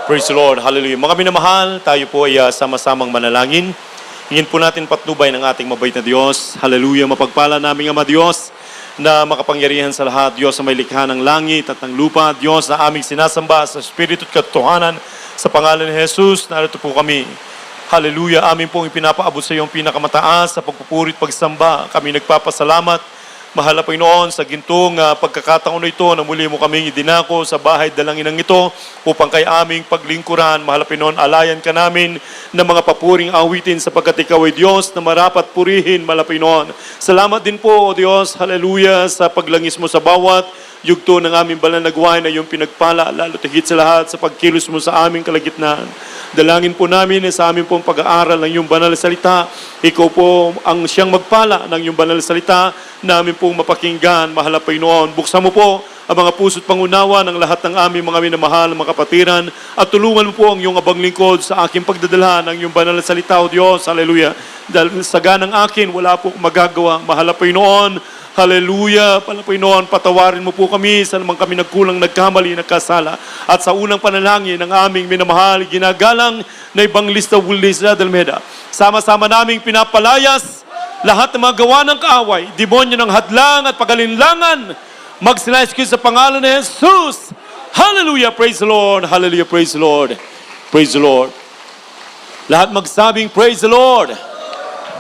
Praise the Lord. Hallelujah. Mga minamahal, tayo po ay sama-samang manalangin. Hingin po natin patnubay ng ating mabait na Diyos. Hallelujah. Mapagpala naming Ama Diyos na makapangyarihan sa lahat. Diyos na may likha ng langit at ng lupa. Diyos na aming sinasamba sa Espiritu at katotohanan. Sa pangalan ni Jesus, narito po kami. Hallelujah. Amin pong ipinapaabot sa iyong pinakamataas sa pagpupurit, pagsamba. Kami nagpapasalamat. Mahal na Panginoon, sa gintong pagkakataon na ito na muli mo kaming idinako sa bahay dalanginang ito upang kay aming paglingkuran. Mahal na Panginoon, alayan ka namin ng mga papuring awitin sapagkat ikaw ay Diyos na marapat purihin, mahal na Panginoon. Salamat din po, O Diyos, hallelujah, sa paglangis mo sa bawat yugto ng aming banal na gawain na iyong pinagpala, lalo higit sa lahat sa pagkilos mo sa aming kalagitnaan. Dalangin po namin sa aming pong pag-aaral ng iyong banal na salita. Ikaw po ang siyang magpala ng iyong banal na salita namin pong mapakinggan, mahal na Panginoon. Buksan mo po ang mga puso't pangunawa ng lahat ng aming mga minamahal, mga kapatiran, at tulungan mo po ang iyong abang lingkod sa aking pagdadala ng iyong banal na salita, O Diyos. Hallelujah. Dahil sa ganang akin, wala po magagawa. Mahal na Panginoon, hallelujah. Panginoon, patawarin mo po kami sa naman kami nagkulang, nagkamali, nagkasala. At sa unang panalangin ng aming minamahal, ginagalang na Evangelista Willis Almeida, sama-sama naming pinapalayas lahat ng mga gawa ng kaaway, demonyo ng hadlang at pagalinlangan, magsinais ko sa pangalan ni Jesus. Hallelujah, praise the Lord. Hallelujah, praise the Lord. Praise the Lord. Lahat magsabing, praise the Lord.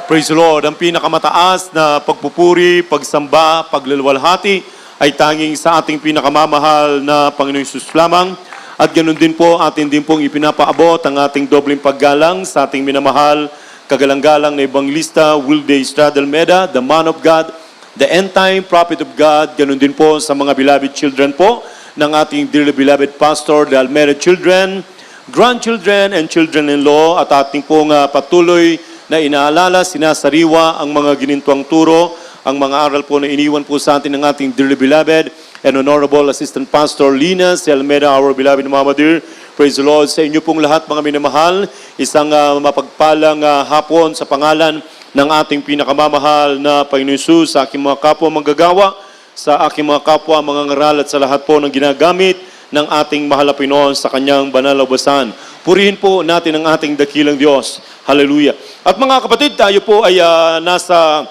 Praise the Lord. Ang pinakamataas na pagpupuri, pagsamba, pagluluwalhati ay tanging sa ating pinakamamahal na Panginoong Jesus lamang. At ganun din po, atin din pong ipinapaabot ang ating dobleng paggalang sa ating minamahal, kagalang-galang na Evangelista Willis Almeida, the man of God, the end-time prophet of God. Ganun din po sa mga beloved children po ng ating dearly beloved pastor, the Almeida children, grandchildren, and children-in-law. At ating pong patuloy na inaalala, sinasariwa ang mga ginintuang turo, ang mga aral po na iniwan po sa atin ng ating dearly beloved and honorable assistant pastor Lina Almeida, our beloved Mama dear. Praise the Lord. Sa inyo pong lahat, mga minamahal, isang mapagpalang hapon sa pangalan ng ating pinakamamahal na Panginoon Jesus, sa aking mga kapwa manggagawa, sa aking mga kapwa mga ngaral at sa lahat po ng ginagamit ng ating mahal na Panginoon sa kanyang banal na ubasan. Purihin po natin ang ating dakilang Diyos. Hallelujah. At mga kapatid, tayo po ay nasa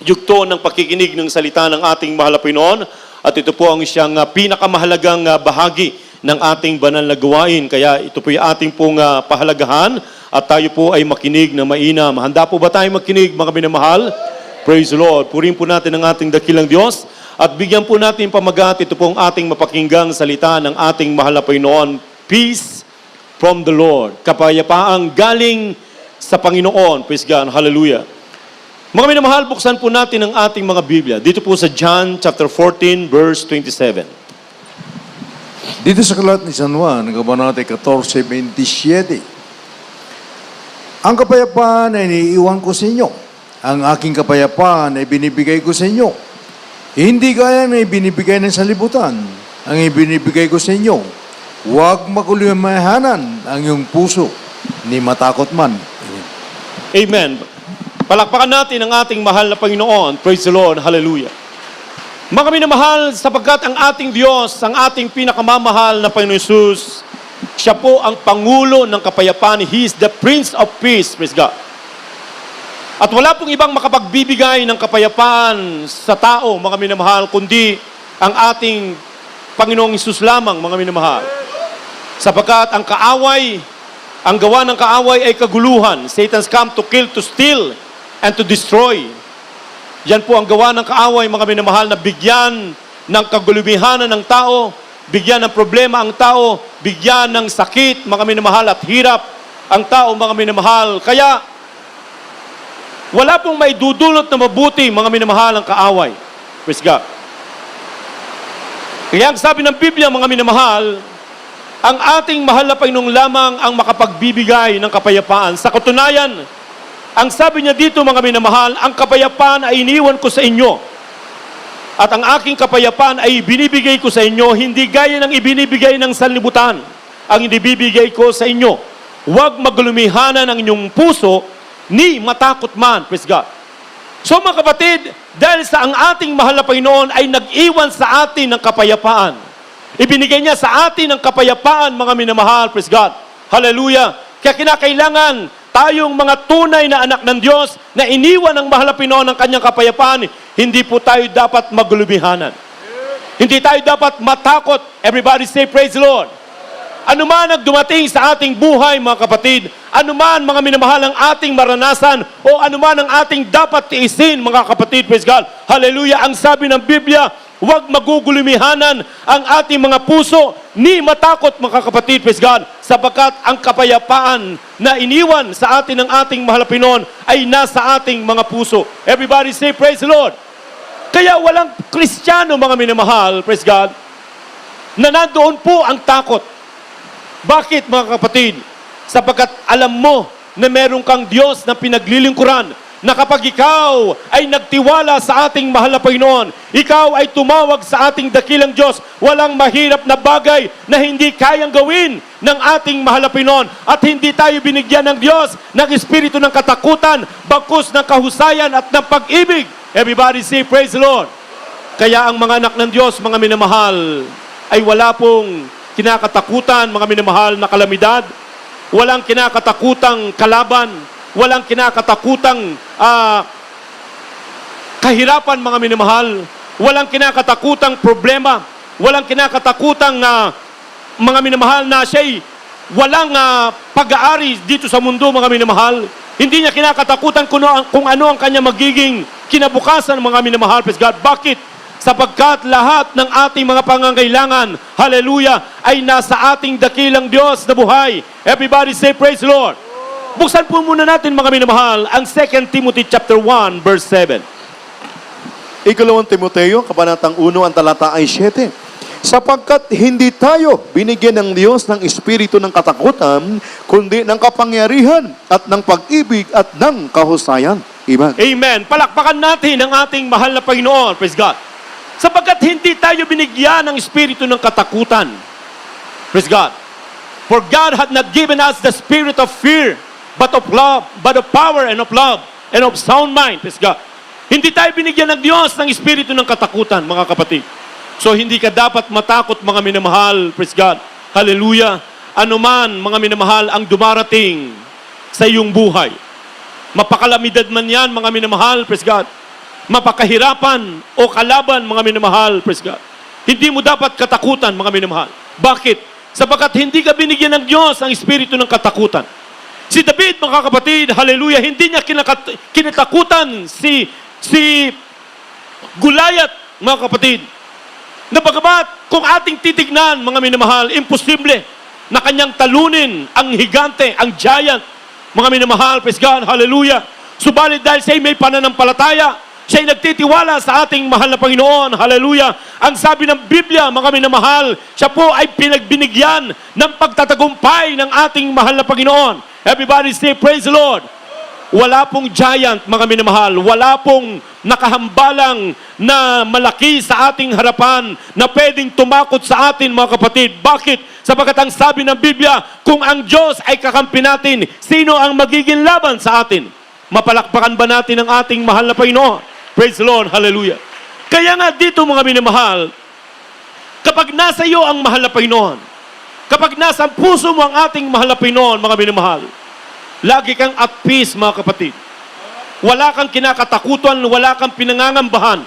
yugto ng pakikinig ng salita ng ating mahal na Panginoon. At ito po ang siyang pinakamahalagang bahagi ng ating banal na gawain. Kaya ito po yung ating pong pahalagahan at tayo po ay makinig na mainam. Handa po ba tayo makinig, mga minamahal? Praise the Lord. Purihin po natin ang ating dakilang Diyos at bigyan po natin pamagat ito pong ating mapakinggang salita ng ating mahal na Panginoon. Peace from the Lord. Kapayapaang galing sa Panginoon. Praise God. Hallelujah. Mga minamahal, buksan po natin ang ating mga Biblia. Dito po sa John chapter 14, verse 27. Dito sa kalat ni San Juan, Kabanata 14:27. Ang kapayapaan ay iniiwan ko sa inyo. Ang aking kapayapaan ay binibigay ko sa inyo. Hindi gaya na ibinibigay ng salibutan. Ang ibinibigay ko sa inyo. Huwag makulimahanan ang iyong puso, ni matakot man. Amen. Palakpakan natin ang ating mahal na Panginoon. Praise the Lord. Hallelujah. Mga minamahal, sapagkat ang ating Diyos, ang ating pinakamamahal na Panginoon Jesus, siya po ang Pangulo ng kapayapaan. He is the Prince of Peace. Praise God. At wala pong ibang makapagbibigay ng kapayapaan sa tao, mga minamahal, kundi ang ating Panginoong Jesus lamang, mga minamahal. Sapagkat ang kaaway, ang gawa ng kaaway ay kaguluhan. Satan's come to kill, to steal, and to destroy. Yan po ang gawa ng kaaway, mga minamahal, na bigyan ng kagulumihanan ng tao, bigyan ng problema ang tao, bigyan ng sakit, mga minamahal, at hirap ang tao, mga minamahal. Kaya, wala pong may dudulot na mabuti, mga minamahal, ang kaaway. Praise God. Kaya ang sabi ng Biblia, mga minamahal, ang ating mahal na Panginoon lamang ang makapagbibigay ng kapayapaan. Sa katunayan, ang sabi niya dito, mga minamahal, ang kapayapaan ay iniwan ko sa inyo. At ang aking kapayapaan ay binibigay ko sa inyo, hindi gaya ng ibinibigay ng sanlibutan. Ang ibibigay ko sa inyo. Huwag maglumihanan ang inyong puso, ni matakot man. Praise God. So mga kapatid, dahil sa ang ating mahal na Panginoon ay nag-iwan sa atin ng kapayapaan, Ibinigay niya sa atin ang kapayapaan, mga minamahal. Praise God. Hallelujah. Kaya kinakailangan tayong mga tunay na anak ng Diyos na iniwan ng mahal na Pinoon ng kanyang kapayapaan, hindi po tayo dapat maglubihanan. Hindi tayo dapat matakot. Everybody say, praise the Lord. Ano man ang dumating sa ating buhay, mga kapatid, ano man, mga minamahal, ang ating maranasan, o ano man ang ating dapat tiisin, mga kapatid, praise God. Hallelujah. Ang sabi ng Biblia, huwag magugulumihanan ang ating mga puso, ni matakot, mga kapatid, praise God, sapagkat ang kapayapaan na iniwan sa atin ng ating mahal na Pinoon ay nasa ating mga puso. Everybody say, praise the Lord. Kaya walang Kristiyano, mga minamahal, praise God, na nandoon po ang takot. Bakit, mga kapatid? Sapagkat alam mo na meron kang Diyos na pinaglilingkuran, na kapag ikaw ay nagtiwala sa ating mahal na Panginoon, ikaw ay tumawag sa ating dakilang Diyos, walang mahirap na bagay na hindi kayang gawin ng ating mahal na Panginoon, at hindi tayo binigyan ng Diyos ng espiritu ng katakutan, bagkus ng kahusayan at ng pag-ibig. Everybody say, praise the Lord. Kaya ang mga anak ng Diyos, mga minamahal, ay wala pong kinakatakutan, mga minamahal, na kalamidad. Walang kinakatakutang kalaban. Walang kinakatakutang kahirapan, mga minamahal. Walang kinakatakutang problema. Walang kinakatakutang mga minamahal, na siya'y walang pag-aari dito sa mundo, mga minamahal. Hindi niya kinakatakutan kung ano ang kanya magiging kinabukasan, mga minamahal. Praise God. Bakit? Sapagkat lahat ng ating mga pangangailangan, hallelujah, ay nasa ating dakilang Diyos na buhay. Everybody say, praise the Lord. Buksan po muna natin, mga minamahal, ang 2 Timothy chapter 1, verse 7. Ikalawang Timoteo, kabanatang 1, ang talata ay 7. Sapagkat hindi tayo binigyan ng Diyos ng espiritu ng katakutan, kundi ng kapangyarihan at ng pag-ibig at ng kahusayan. Amen. Amen. Palakpakan natin ang ating mahal na Panginoon. Praise God. Sapagkat hindi tayo binigyan ng espiritu ng katakutan. Praise God. For God hath not given us the spirit of fear, but of love, but of power and of love, and of sound mind. Praise God. Hindi tayo binigyan ng Diyos ng espiritu ng katakutan, mga kapatid. So hindi ka dapat matakot, mga minamahal. Praise God. Hallelujah. Ano man, mga minamahal, ang dumarating sa iyong buhay. Mapakalamidad man yan, mga minamahal. Praise God. Mapakahirapan o kalaban, mga minamahal. Praise God. Hindi mo dapat katakutan, mga minamahal. Bakit? Sapagkat hindi ka binigyan ng Diyos ang espiritu ng katakutan. Si David, mga kapatid, hallelujah, hindi niya kinatakutan si Goliath, mga kapatid. Na bagamat kung ating titignan, mga minamahal, imposible na kanyang talunin ang higante, ang giant, mga minamahal, praise God, hallelujah. Subalit dahil siya'y may pananampalataya, siya'y nagtitiwala sa ating mahal na Panginoon, hallelujah. Ang sabi ng Biblia, mga minamahal, siya po ay pinagbinigyan ng pagtatagumpay ng ating mahal na Panginoon. Everybody say, praise the Lord. Wala pong giant, mga minamahal. Wala pong nakahambalang na malaki sa ating harapan na pwedeng tumakot sa atin, mga kapatid. Bakit? Sapagkat ang sabi ng Biblia, kung ang Diyos ay kakampi natin, sino ang magiging laban sa atin? Mapalakpakan ba natin ang ating mahal na Panginoon? Praise the Lord, hallelujah. Kaya nga dito, mga minamahal, kapag nasa iyo ang mahal na Panginoon, kapag nasa puso mo ang ating mahal na Panginoon, mga minamahal, lagi kang at peace, mga kapatid. Wala kang kinakatakutan, wala kang pinangangambahan,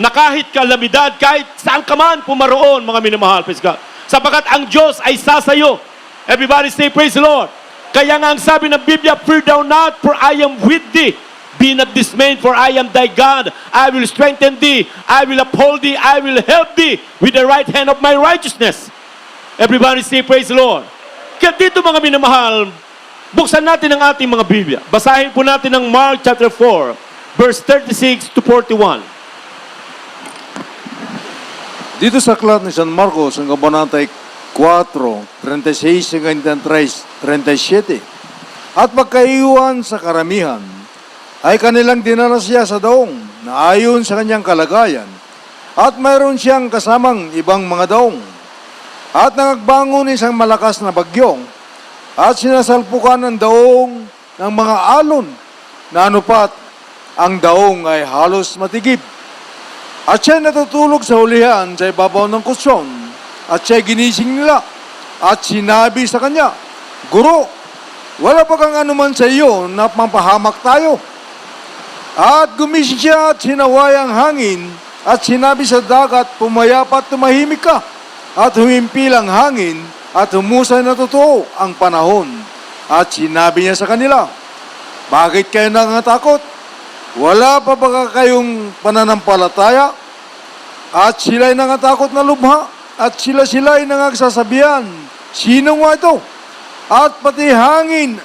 na kahit kalamidad, kahit saan ka man pumaroon, mga minamahal, praise God. Sapagkat ang Diyos ay sasayo. Everybody say, praise the Lord. Kaya nga ang sabi ng Biblia, fear thou not, for I am with thee. Be not dismayed, for I am thy God. I will strengthen thee. I will uphold thee. I will help thee with the right hand of my righteousness. Everybody say, praise the Lord. Kaya dito, mga minamahal, buksan natin ang ating mga Biblia. Basahin po natin ang Mark chapter 4, verse 36 to 41. Dito sa aklat ni San Marcos, ang kabanatay 4, 36 hanggang 37. At pagkaiwan sa karamihan, ay kanilang dinala siya sa daong na ayon sa kanyang kalagayan. At mayroon siyang kasamang ibang mga daong. At nagbangon isang malakas na bagyo. At sinasalpukan ng daong ng mga alon na anupat ang daong ay halos matigib. At siya natutulog sa hulihan sa ibabaw ng kusyon. at siya ginising nila at sinabi sa kanya, Guro, wala pa kang anuman sa iyo na mapahamak tayo. At gumising siya at sinaway ang hangin at sinabi sa dagat, pumayapa at tumahimik ka. At humimpil ang hangin at humusay na totoo ang panahon. At sinabi niya sa kanila, bakit kayo nangatakot? Wala pa ba kayong pananampalataya? At sila'y nangatakot na lubha at sila'y nangagsasabihan, sino nga ito? At pati hangin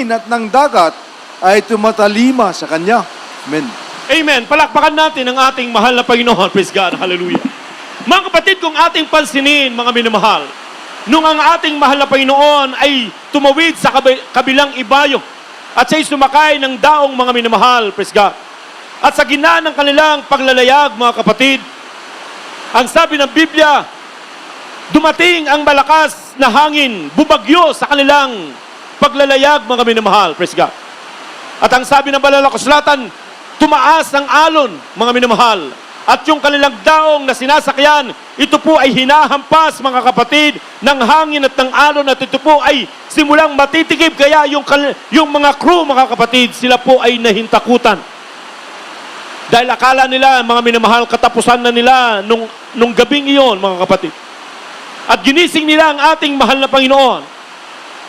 at ng dagat ay tumatalima sa kanya. Amen. Amen. Palakpakan natin ang ating mahal na Panginoon. Praise God. Hallelujah. Mga kapatid, kung ating pansinin, mga minamahal, nung ang ating mahal na Panginoon ay tumawid sa kabilang ibayo at siya'y sumakay ng daong mga minamahal, praise God. At sa gina ng kanilang paglalayag, mga kapatid, ang sabi ng Biblia, dumating ang malakas na hangin, bumagyo sa kanilang paglalayag, mga minamahal, praise God. At ang sabi ng banal na kasulatan, tumaas ang alon, mga minamahal. At yung kanilang daong na sinasakyan, ito po ay hinahampas, mga kapatid, ng hangin at ng alon, at ito po ay simulang matitikip. Kaya yung mga crew, mga kapatid, sila po ay nahintakutan. Dahil akala nila, mga minamahal, katapusan na nila nung gabing iyon, mga kapatid. At ginising nila ang ating mahal na Panginoon.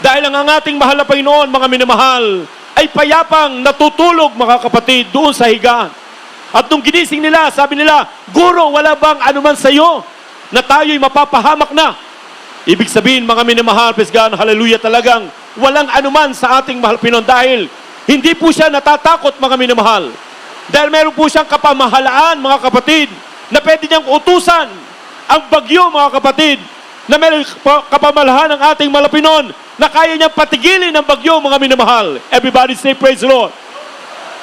Dahil ang ating mahal na Panginoon, mga minamahal, ay payapang natutulog, mga kapatid, doon sa higaan. At nung ginising nila, sabi nila, Guro, wala bang anuman sa iyo na tayo'y mapapahamak na? Ibig sabihin, mga minamahal, praise God, hallelujah, talagang walang anuman sa ating mahal Pinoon dahil hindi po siya natatakot, mga minamahal. Dahil meron po siyang kapamahalaan, mga kapatid, na pwede niyang utusan ang bagyo, mga kapatid, na meron kapamalahan ng ating mahal Pinoon na kaya niyang patigilin ang bagyo, mga minamahal. Everybody say, praise the Lord.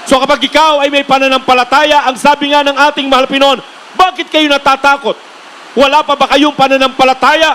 So kapag ikaw ay may pananampalataya, ang sabi nga ng ating mahal Pinoon, bakit kayo natatakot? Wala pa ba kayong pananampalataya?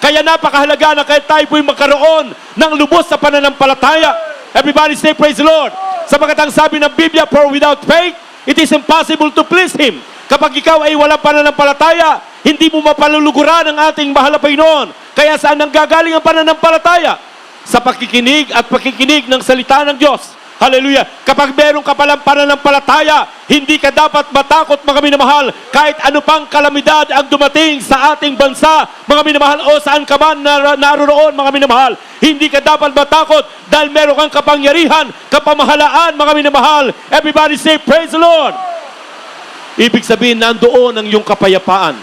Kaya napakahalaga na kahit tayo po'y magkaroon ng lubos sa pananampalataya. Everybody say, praise the Lord. Sapagkat ang sabi ng Biblia, for without faith, it is impossible to please Him. Kapag ikaw ay walang pananampalataya, hindi mo mapaluluguran ang ating mahal na Panginoon. Kaya saan nanggagaling ang pananampalataya? Sa pakikinig at pakikinig ng salita ng Diyos. Hallelujah. Kapag meron ka palang pananampalataya, hindi ka dapat matakot, mga minamahal, kahit ano pang kalamidad ang dumating sa ating bansa, mga minamahal, o saan ka man naroon, mga minamahal. Hindi ka dapat matakot dahil meron kang kapangyarihan, kapamahalaan, mga minamahal. Everybody say, praise the Lord. Ibig sabihin, nandoon ang iyong kapayapaan.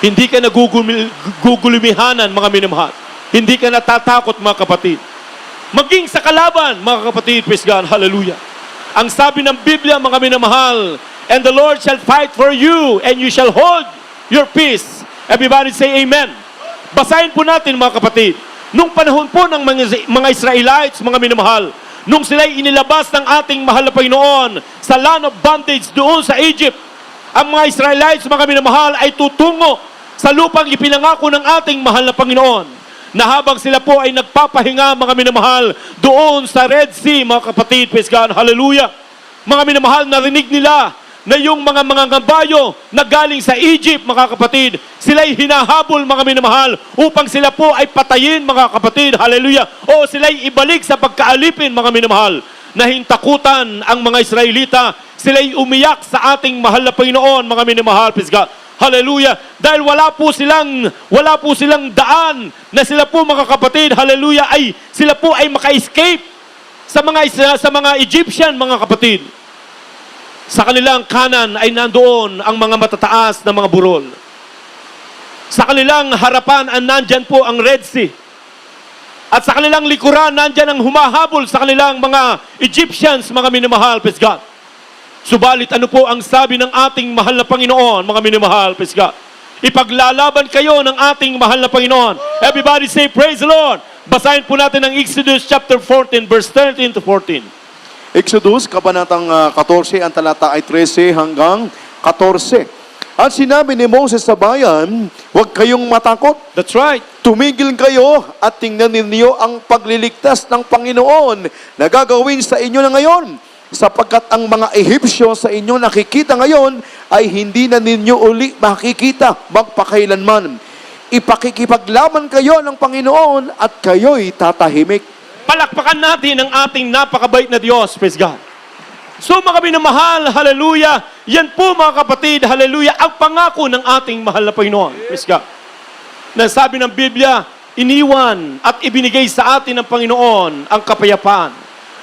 Hindi ka nagugulumihanan, mga minamahal. Hindi ka natatakot, mga kapatid. Maging sa kalaban, mga kapatid, praise God, hallelujah. Ang sabi ng Biblia, mga minamahal, and the Lord shall fight for you, and you shall hold your peace. Everybody say amen. Basahin po natin, mga kapatid. Nung panahon po ng mga Israelites, mga minamahal, nung sila'y inilabas ng ating mahal na Panginoon sa land of bondage doon sa Egypt, ang mga Israelites, mga minamahal, ay tutungo sa lupang ipinangako ng ating mahal na Panginoon. Na habang sila po ay nagpapahinga, mga minamahal, doon sa Red Sea, mga kapatid, praise God, hallelujah. Mga minamahal, narinig nila na yung mga ngabayo na galing sa Egypt, mga kapatid, sila'y hinahabol, mga minamahal, upang sila po ay patayin, mga kapatid, hallelujah. O sila'y ibalik sa pagkaalipin, mga minamahal. Nahintakutan ang mga Israelita, sila'y umiyak sa ating mahal na Panginoon, mga minamahal, praise God. Hallelujah. Dahil wala po silang daan na sila po, mga kapatid, hallelujah, sila po ay maka-escape sa mga Egyptian, mga kapatid. Sa kanilang kanan ay nandoon ang mga matataas na mga burol. Sa kanilang harapan nandyan po ang Red Sea. At sa kanilang likuran nandyan ang humahabol sa kanilang mga Egyptians, mga minamahal, praise God. Subalit ano po ang sabi ng ating mahal na Panginoon, mga minamahal, praise God? Ipaglalaban kayo ng ating mahal na Panginoon. Everybody say, praise the Lord. Basahin po natin ang Exodus chapter 14, verse 13 to 14. Exodus, kabanatang 14, ang talata ay 13 hanggang 14. At sinabi ni Moses sa bayan, huwag kayong matakot. That's right. Tumigil kayo at tingnan ninyo ang pagliligtas ng Panginoon na gagawin sa inyo na ngayon. sapagkat ang mga Ehipsyo sa inyo nakikita ngayon ay hindi na ninyo uli makikita magpakailanman. Ipakikipaglaban kayo ng Panginoon at kayo'y tatahimik. Palakpakan natin ang ating napakabait na Diyos. Praise God. So mga minamahal, hallelujah. Yan po mga kapatid, hallelujah, ang pangako ng ating mahal na Panginoon. Praise God. Nasabi ng Biblia, iniwan at ibinigay sa atin ng Panginoon ang kapayapaan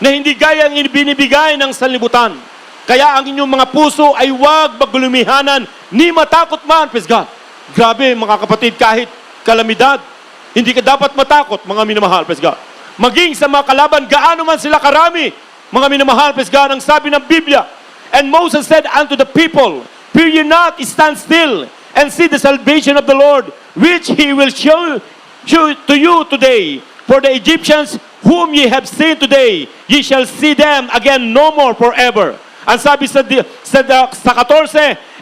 na hindi gaya ang ibinibigay ng sanlibutan. Kaya ang inyong mga puso ay huwag magulumihanan ni matakot man. Praise God. Grabe mga kapatid, kahit kalamidad, hindi ka dapat matakot mga minamahal. Praise God. Maging sa mga kalaban, gaano man sila karami, mga minamahal, praise God, ang sabi ng Biblia. And Moses said unto the people, fear ye not, stand still, and see the salvation of the Lord, which He will show to you today. For the Egyptians whom ye have seen today, ye shall see them again no more forever. Ang sabi sa 14,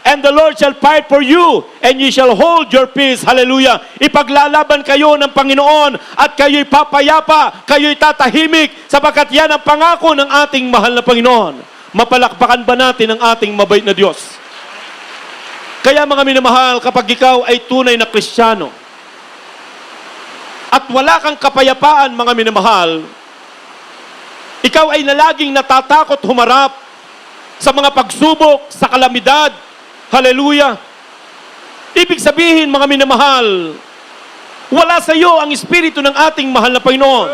and the Lord shall fight for you, and ye shall hold your peace. Hallelujah. Ipaglalaban kayo ng Panginoon, at kayo'y papayapa, kayo'y tatahimik, sapagkat yan ang pangako ng ating mahal na Panginoon. Mapalakpakan ba natin ang ating mabait na Diyos? Kaya mga minamahal, kapag ikaw ay tunay na Kristiyano, at wala kang kapayapaan, mga minamahal, ikaw ay nalaging natatakot humarap sa mga pagsubok, sa kalamidad. Hallelujah. Ibig sabihin, mga minamahal, wala sa iyo ang Espiritu ng ating mahal na Panginoon.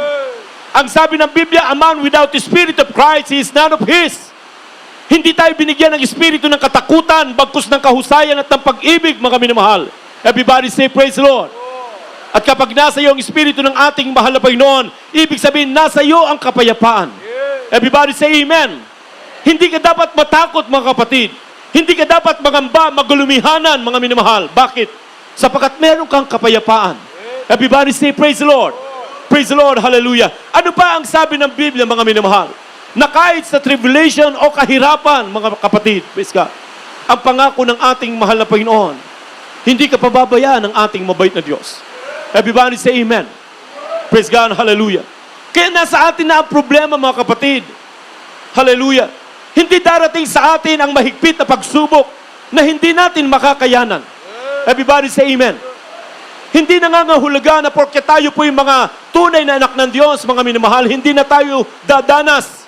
Ang sabi ng Biblia, a man without the Spirit of Christ is none of His. Hindi tayo binigyan ng Espiritu ng katakutan, bagkus ng kahusayan at ng pag-ibig, mga minamahal. Everybody say, praise the Lord. At kapag nasa iyo ang Espiritu ng ating mahal na Panginoon, ibig sabihin, nasa iyo ang kapayapaan. Everybody say, amen. Hindi ka dapat matakot, mga kapatid. Hindi ka dapat magamba, magulumihanan, mga minamahal. Bakit? Sapagkat meron kang kapayapaan. Everybody say, praise the Lord. Praise the Lord, hallelujah. Ano pa ang sabi ng Biblia, mga minamahal? Na kahit sa tribulation o kahirapan, mga kapatid, praise God, ang pangako ng ating mahal na Panginoon, hindi ka pababayaan ng ating mabait na Diyos. Everybody say amen. Praise God, hallelujah. Kaya nasa atin na ang problema, mga kapatid. Hallelujah. Hindi darating sa atin ang mahigpit na pagsubok na hindi natin makakayanan. Everybody say amen. Hindi nangangahulugan na porke tayo po yung mga tunay na anak ng Diyos, mga minamahal, hindi na tayo dadanas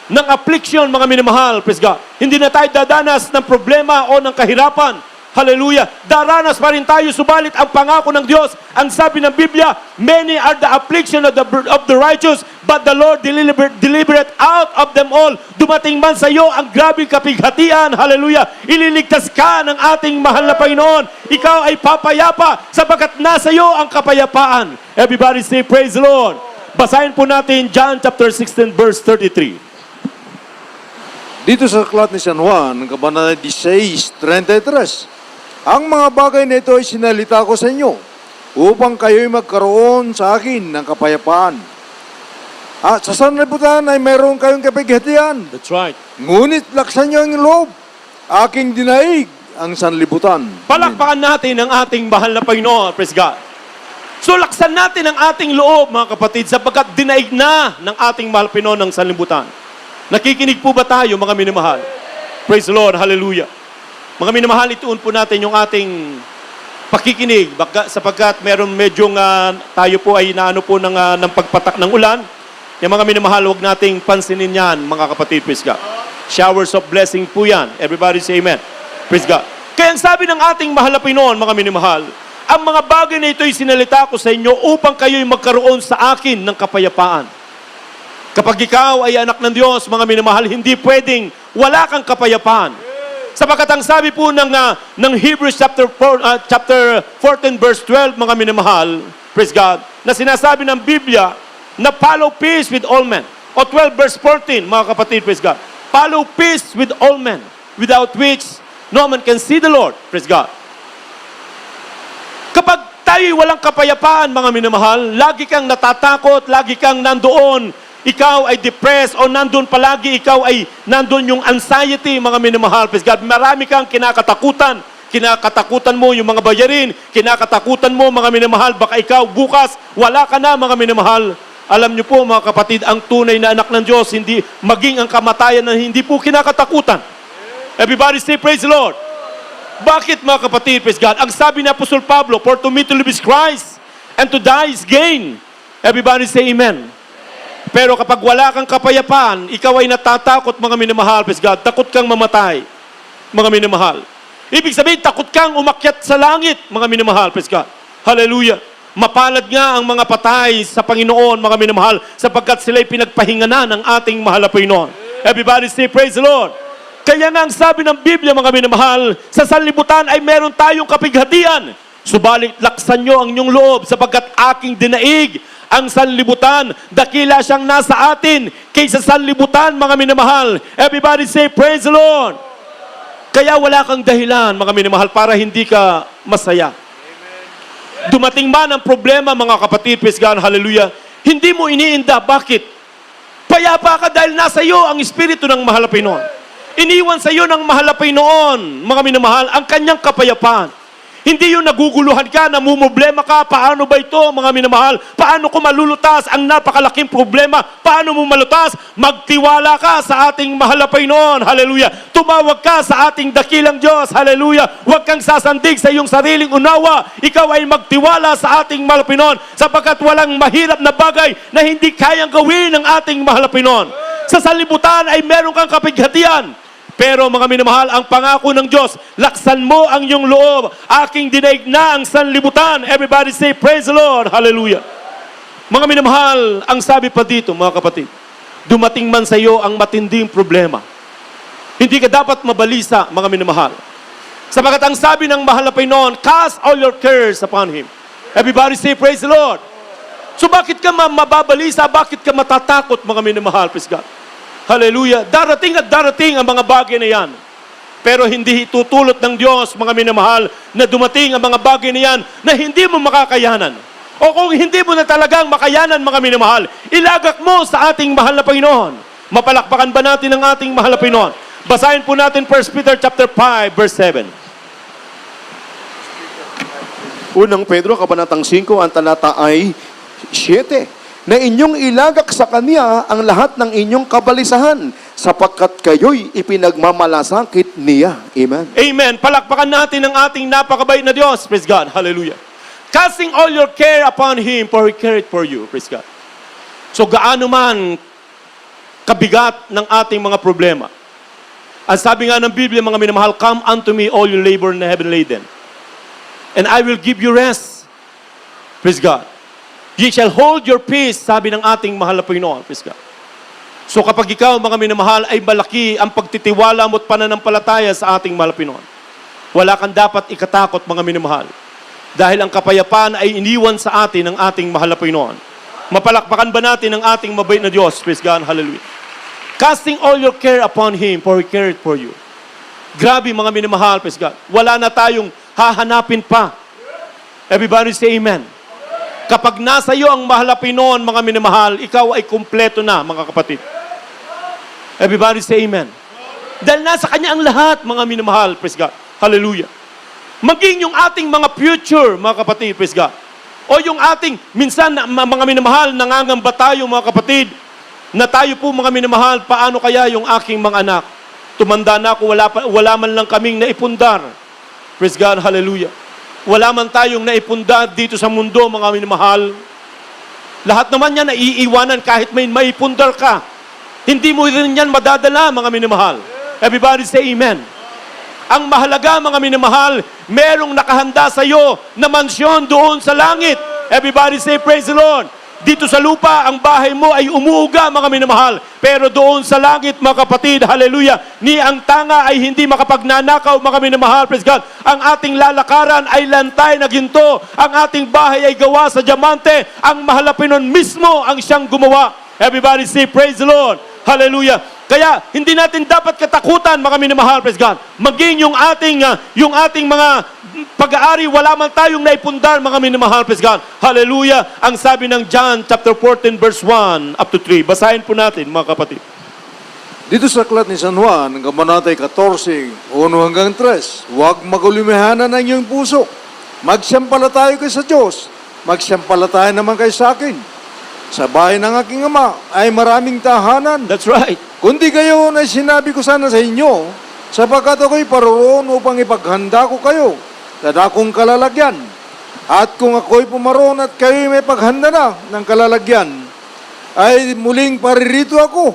ng affliction, mga minamahal, praise God. Hindi na tayo dadanas ng problema o ng kahirapan. Hallelujah. Daranas pa rin tayo, subalit ang pangako ng Diyos, ang sabi ng Biblia, many are the affliction of the righteous, but the Lord deliberate out of them all. Dumating man sa iyo ang grabing kapighatian, hallelujah, ililigtas ka ng ating mahal na Panginoon. Ikaw ay papayapa, sapagkat nasa iyo ang kapayapaan. Everybody say, praise the Lord. Basahin po natin John chapter 16, verse 33. Dito sa Aklat ni San Juan, Kabanata 16:33, ang mga bagay na ito ay sinalita ko sa inyo upang kayo'y magkaroon sa akin ng kapayapaan. At sa sanlibutan ay mayroon kayong kapighatian. That's right. Ngunit laksan niyo ang loob. Aking dinaig ang sanlibutan. Palakpakan natin ang ating mahal na Panginoon. Praise God. So laksan natin ang ating loob, mga kapatid, sapagkat dinaig na ng ating mahal Panginoon ng sanlibutan. Nakikinig po ba tayo, mga minamahal? Praise the Lord. Hallelujah. Mga minamahal, ituon po natin yung ating pakikinig sapagkat meron medyong tayo po ay naano po ng pagpatak ng ulan. Yung mga minamahal, huwag nating pansinin yan, mga kapatid. Praise God. Showers of blessing po yan. Everybody say amen. Praise God. Kaya ang sabi ng ating mahal na Panginoon, mga minamahal, ang mga bagay na ito'y sinalita ko sa inyo upang kayo'y magkaroon sa akin ng kapayapaan. Kapag ikaw ay anak ng Diyos, mga minamahal, hindi pwedeng wala kang kapayapaan. Sapagkat ang sabi po ng Hebrews chapter 14 verse 12, mga minamahal, praise God, na sinasabi ng Biblia na follow peace with all men. O 12 verse 14, mga kapatid, praise God. Follow peace with all men, without which no man can see the Lord. Praise God. Kapag tayo'y walang kapayapaan, mga minamahal, lagi kang natatakot, lagi kang nandoon, ikaw ay depressed o nandun palagi, ikaw ay nandun yung anxiety, mga minamahal. Praise God. Marami kang kinakatakutan. Kinakatakutan mo yung mga bayarin. Kinakatakutan mo, mga minamahal. Baka ikaw bukas, wala ka na, mga minamahal. Alam niyo po mga kapatid, ang tunay na anak ng Diyos, hindi maging ang kamatayan na hindi po kinakatakutan. Everybody say praise the Lord. Bakit mga kapatid, praise God? Ang sabi ni Apostol Pablo, for to me to live is Christ, and to die is gain. Everybody say amen. Pero kapag wala kang kapayapaan, ikaw ay natatakot mga minamahal, praise God. Takot kang mamatay, mga minamahal. Ibig sabihin, takot kang umakyat sa langit, mga minamahal, praise God. Hallelujah. Mapalad nga ang mga patay sa Panginoon, mga minamahal, sapagkat sila'y pinagpahinganan ng ating mahal na Panginoon. Everybody say praise the Lord. Kaya nga ang sabi ng Biblia, mga minamahal, sa sanlibutan ay meron tayong kapighatian. Subalit laksan nyo ang inyong loob sapagkat aking dinaig ang sanlibutan. Dakila siyang nasa atin kaysa sanlibutan, mga minamahal. Everybody say praise the Lord. Kaya wala kang dahilan, mga minamahal, para hindi ka masaya. Dumating man ang problema, mga kapatid, praise God, hallelujah, hindi mo iniinda. Bakit? Payapa ka dahil nasa iyo ang Espiritu ng mahal na Panginoon. Iniwan sa iyo ng mahal na Panginoon, mga minamahal, ang kanyang kapayapaan. Hindi yung naguguluhan ka, namumblema ka, paano ba ito, mga minamahal? Paano ko malulutas ang napakalaking problema? Paano mo malutas? Magtiwala ka sa ating mahal na Panginoon, hallelujah. Tumawag ka sa ating dakilang Diyos, hallelujah. Huwag kang sasandig sa iyong sariling unawa. Ikaw ay magtiwala sa ating mahal na Panginoon, sapagkat walang mahirap na bagay na hindi kayang gawin ng ating mahal na Panginoon. Sa sanlibutan ay meron kang kapighatian. Pero mga minamahal, ang pangako ng Diyos, laksan mo ang iyong loob. Aking dinaig na ang sanlibutan. Everybody say, praise the Lord. Hallelujah. Mga minamahal, ang sabi pa dito, mga kapatid, dumating man sa iyo ang matinding problema. Hindi ka dapat mabalisa, mga minamahal. Sapagat ang sabi ng mahal na Panginoon, cast all your cares upon Him. Everybody say, praise the Lord. So bakit ka mababalisa? Bakit ka matatakot, mga minamahal? Praise God. Hallelujah. Darating at darating ang mga bagay na yan. Pero hindi tutulot ng Diyos, mga minamahal, na dumating ang mga bagay na yan na hindi mo makakayanan. O kung hindi mo na talagang makayanan, mga minamahal, ilagak mo sa ating mahal na Panginoon. Mapalakpakan ba natin ang ating mahal na Panginoon? Basahin po natin 1 Peter chapter 5, verse 7. Unang Pedro, kabanatang 5, ang talata ay 7. Na inyong ilagak sa Kanya ang lahat ng inyong kabalisahan, sapagkat kayo'y ipinagmamalasakit niya. Amen. Amen. Palakpakan natin ang ating napakabait na Diyos. Praise God. Hallelujah. Casting all your care upon Him, for He cared for you. Praise God. So gaano man kabigat ng ating mga problema. Ang sabi nga ng Biblia, mga minamahal, come unto me all you labor and heavy laden, and I will give you rest. Praise God. Ye shall hold your peace, sabi ng ating mahal na Panginoon. Praise God. So kapag ikaw, mga minamahal, ay malaki ang pagtitiwala mo at pananampalataya sa ating mahal na Panginoon, wala kang dapat ikatakot, mga minamahal. Dahil ang kapayapaan ay iniwan sa atin ng ating mahal na Panginoon. Mapalakpakan ba natin ang ating mabait na Diyos? Praise God. Hallelujah. Casting all your care upon Him, for He cared for you. Grabe, mga minamahal. Praise God. Wala na tayong hahanapin pa. Everybody say amen. Kapag nasa iyo ang mahal na Panginoon, mga minamahal, ikaw ay kumpleto na, mga kapatid. Everybody say amen. Dahil nasa Kanya ang lahat, mga minamahal, praise God. Hallelujah. Maging yung ating mga future, mga kapatid, praise God. O yung ating, minsan, mga minamahal, nangangamba tayo, mga kapatid, na tayo po, mga minamahal, paano kaya yung aking mga anak? Tumanda na ako, wala man lang kaming naipundar. Praise God, hallelujah. Wala man tayong naipundar dito sa mundo, mga minamahal. Lahat naman yan naiiwanan kahit may maipundar ka. Hindi mo rin yan madadala, mga minamahal. Everybody say amen. Ang mahalaga, mga minamahal, merong nakahanda sa iyo na mansyon doon sa langit. Everybody say praise the Lord. Dito sa lupa, ang bahay mo ay umuuga, mga minamahal. Pero doon sa langit, mga kapatid, hallelujah, ni ang tanga ay hindi makapagnanakaw, mga minamahal, praise God. Ang ating lalakaran ay lantay na ginto. Ang ating bahay ay gawa sa diamante. Ang mahal na Panginoon mismo ang siyang gumawa. Everybody say, praise the Lord. Hallelujah. Kaya, hindi natin dapat katakutan, mga minamahal, praise God. Maging yung ating mga pag-aari, wala man tayong naipundar, mga minamahal, praise God. Hallelujah. Ang sabi ng John chapter 14, verse 1 up to 3. Basahin po natin, mga kapatid. Dito sa aklat ni San Juan, ng Kabanatay 14, 1 hanggang 3, huwag magulimahanan ang iyong puso. Magsiyampalataya kayo sa Diyos. Magsiyampalataya naman kayo sa akin. Sa bahay ng aking ama ay maraming tahanan. That's right. Kundi kayo na sinabi ko sana sa inyo, sapagkat ako'y paroroon upang ipaghanda ko kayo sa dakong kalalagyan. At kung ako'y pumaroon at kayo'y may paghanda na ng kalalagyan, ay muling paririto ako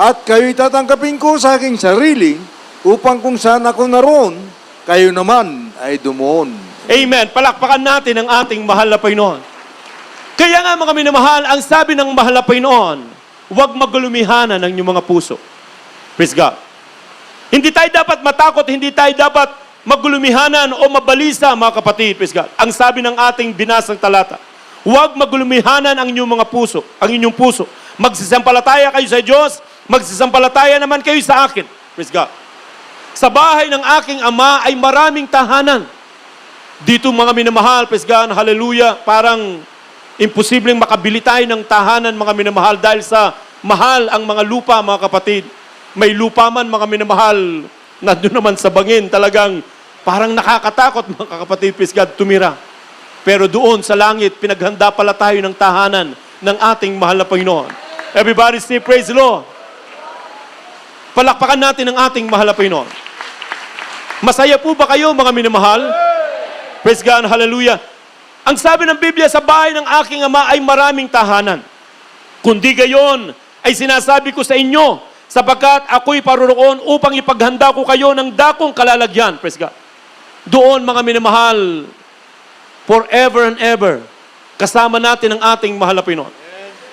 at kayo'y tatanggapin ko sa aking sarili upang kung saan ako naroon, kayo naman ay dumoon. Amen. Palakpakan natin ang ating mahal na Panginoon. Kaya nga mga minamahal, ang sabi ng mahal na Panginoon, huwag magulumihanan ng inyong mga puso. Praise God. Hindi tayo dapat matakot, hindi tayo dapat magulumihanan o mabalisa, mga kapatid. Praise God. Ang sabi ng ating binasang talata, huwag magulumihanan ang inyong mga puso, ang inyong puso. Magsisampalataya kayo sa Diyos, magsisampalataya naman kayo sa akin. Praise God. Sa bahay ng aking ama ay maraming tahanan. Dito mga minamahal, praise God, hallelujah, parang imposibleng makabili tayo ng tahanan, mga minamahal, dahil sa mahal ang mga lupa, mga kapatid. May lupa man, mga minamahal, nandun naman sa bangin, talagang parang nakakatakot, mga kapatid, praise God, tumira. Pero doon sa langit, pinaghanda pala tayo ng tahanan ng ating mahal na Panginoon. Everybody say, praise the Lord. Palakpakan natin ang ating mahal na Panginoon. Masaya po ba kayo, mga minamahal? Praise God, hallelujah. Ang sabi ng Biblia, sa bahay ng aking ama ay maraming tahanan. Kundi gayon ay sinasabi ko sa inyo, sapagkat ako'y paroroon upang ipaghanda ko kayo ng dakong kalalagyan. Praise God. Doon, mga minamahal, forever and ever, kasama natin ang ating mahal na Panginoon.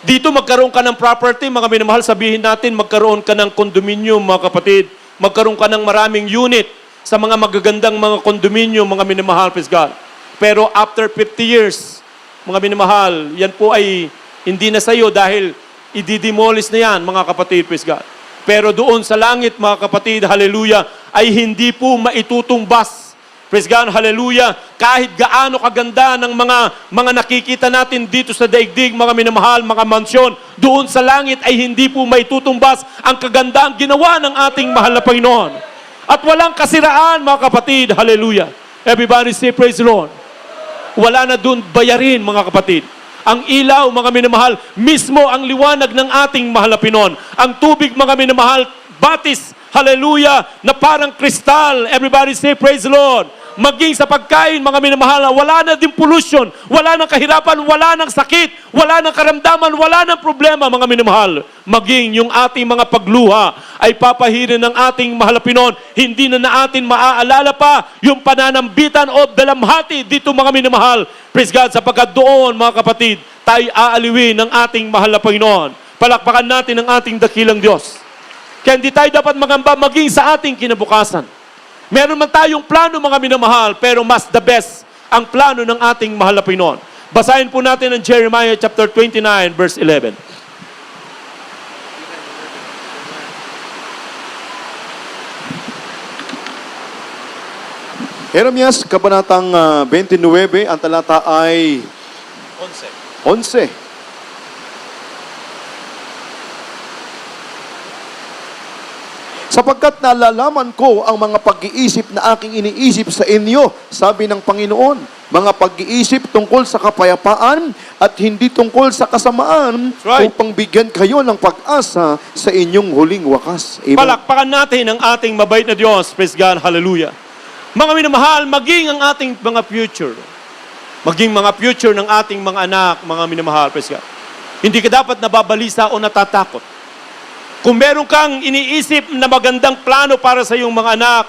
Dito magkaroon ka ng property, mga minamahal, sabihin natin, magkaroon ka ng condominium, mga kapatid. Magkaroon ka ng maraming unit sa mga magagandang mga condominium, mga minamahal, praise God. Pero after 50 years, mga minamahal, yan po ay hindi na sa'yo dahil ididemolish na yan, mga kapatid, praise God. Pero doon sa langit, mga kapatid, hallelujah, ay hindi po maitutumbas. Praise God, hallelujah. Kahit gaano kaganda ng mga nakikita natin dito sa daigdig, mga minamahal, mga mansyon, doon sa langit ay hindi po maitutumbas ang kagandaang ginawa ng ating mahal na Panginoon. At walang kasiraan, mga kapatid, hallelujah. Everybody say, praise the Lord. Wala na doon bayarin, mga kapatid. Ang ilaw, mga minamahal, mismo ang liwanag ng ating mahal na Panginoon. Ang tubig, mga minamahal, batis, hallelujah, na parang kristal. Everybody say, praise the Lord. Maging sa pagkain, mga minamahal, wala na din pollution, wala nang kahirapan, wala nang sakit, wala nang karamdaman, wala nang problema, mga minamahal. Maging yung ating mga pagluha ay papahirin ng ating mahal na Panginoon. Hindi na natin maaalala pa yung pananambitan o dalamhati dito, mga minamahal. Praise God, sapagkat doon, mga kapatid, tayo aaliwin ng ating mahal na Panginoon. Palakpakan natin ang ating dakilang Diyos. Kaya hindi tayo dapat magamba maging sa ating kinabukasan. Meron man tayong plano, mga minamahal, pero mas the best ang plano ng ating mahal na Panginoon. Basahin po natin ang Jeremiah chapter 29, verse 11. Jeremias, kabanatang 29, ang talata ay 11. Sapagkat nalalaman ko ang mga pag-iisip na aking iniisip sa inyo, sabi ng Panginoon, mga pag-iisip tungkol sa kapayapaan at hindi tungkol sa kasamaan, right, upang bigyan kayo ng pag-asa sa inyong huling wakas. Amen. Palakpakan natin ang ating mabait na Diyos. Praise God, hallelujah. Mga minamahal, maging ang ating mga future. Maging mga future ng ating mga anak, mga minamahal, praise God. Hindi ka dapat nababalisa o natatakot. Kung meron kang iniisip na magandang plano para sa iyong mga anak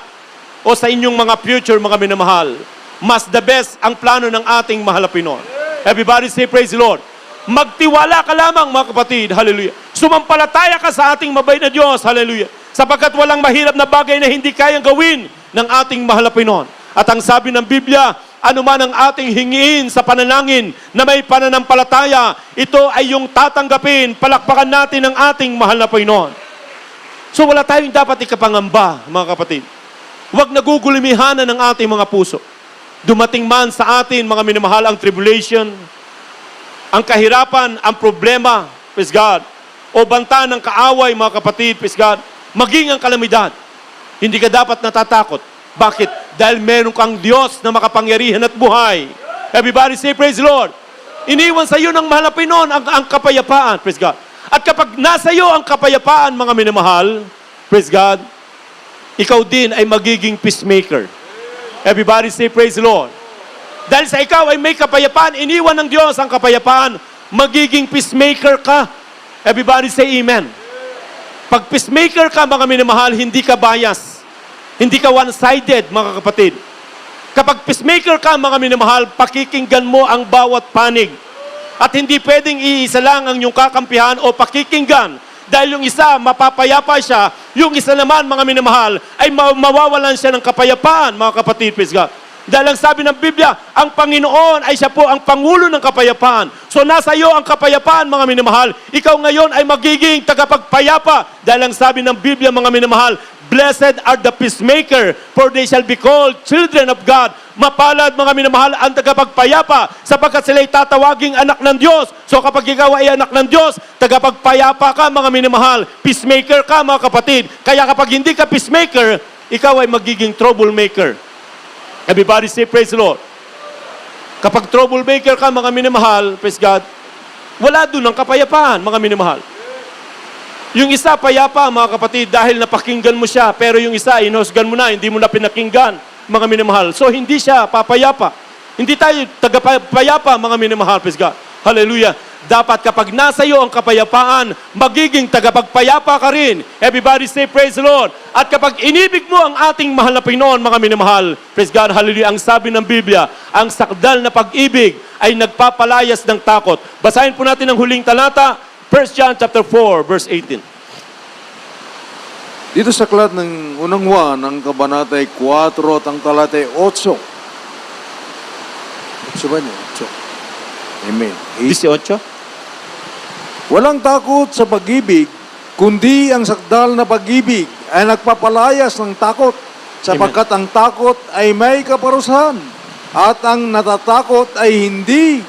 o sa inyong mga future, mga minamahal, mas the best ang plano ng ating mahal na Panginoon. Everybody say, praise the Lord. Magtiwala ka lamang, mga kapatid, hallelujah. Sumampalataya ka sa ating mabait na Diyos, hallelujah. Sapagkat walang mahirap na bagay na hindi kayang gawin ng ating mahal na Panginoon. At ang sabi ng Biblia, ano man ang ating hingiin sa panalangin na may pananampalataya, ito ay yung tatanggapin. Palakpakan natin ang ating mahal na Panginoon. So wala tayong dapat ikapangamba, mga kapatid. Huwag nagugulimihanan ng ating mga puso. Dumating man sa atin, mga minamahal, ang tribulation, ang kahirapan, ang problema, praise God, o banta ng kaaway, mga kapatid, praise God, maging ang kalamidad. Hindi ka dapat natatakot. Bakit? Dahil meron kang Diyos na makapangyarihan at buhay. Everybody say, praise the Lord. Iniwan sa iyo ng mahal na Panginoon ang kapayapaan. Praise God. At kapag nasa iyo ang kapayapaan, mga minamahal, praise God, ikaw din ay magiging peacemaker. Everybody say praise the Lord. Dahil sa ikaw ay may kapayapaan, iniwan ng Diyos ang kapayapaan, magiging peacemaker ka. Everybody say amen. Pag peacemaker ka, mga minamahal, hindi ka bias. Hindi ka one-sided, mga kapatid. Kapag peacemaker ka, mga minamahal, pakikinggan mo ang bawat panig. At hindi pwedeng iisa lang ang iyong kakampihan o pakikinggan. Dahil yung isa, mapapayapa siya. Yung isa naman, mga minamahal, ay mawawalan siya ng kapayapaan, mga kapatid, praise God. Dahil ang sabi ng Biblia, ang Panginoon ay siya po ang Pangulo ng kapayapaan. So nasa iyo ang kapayapaan, mga minamahal. Ikaw ngayon ay magiging tagapagpayapa. Dahil ang sabi ng Biblia, mga minamahal, blessed are the peacemaker, for they shall be called children of God. Mapalad, mga minamahal, ang tagapagpayapa, sapagkat sila'y tatawaging anak ng Diyos. So kapag ikaw ay anak ng Diyos, tagapagpayapa ka, mga minamahal. Peacemaker ka, mga kapatid. Kaya kapag hindi ka peacemaker, ikaw ay magiging troublemaker. Everybody say praise the Lord. Kapag troublemaker ka, mga minamahal, praise God, wala doon ang kapayapaan, mga minamahal. Yung isa, payapa, mga kapatid, dahil napakinggan mo siya, pero yung isa, inhusgan mo na, hindi mo na pinakinggan, mga minamahal. So, hindi siya papayapa. Hindi tayo tagapayapa, mga minamahal, praise God. Hallelujah. Dapat kapag nasa iyo ang kapayapaan, magiging tagapagpayapa ka rin. Everybody say praise the Lord. At kapag inibig mo ang ating mahal na Panginoon, mga minamahal, praise God, hallelujah, ang sabi ng Biblia, ang sakdal na pag-ibig ay nagpapalayas ng takot. Basahin po natin ang huling talata, 1 John chapter 4, verse 18. Dito sa aklat ng unang Juan, ang kabanatay 4 at ang talatay 8. 8 ba niya? 8. Amen. 18. Walang takot sa pag-ibig, kundi ang sakdal na pag-ibig ay nagpapalayas ng takot, sapagkat ang takot ay may kaparusahan, at ang natatakot ay hindi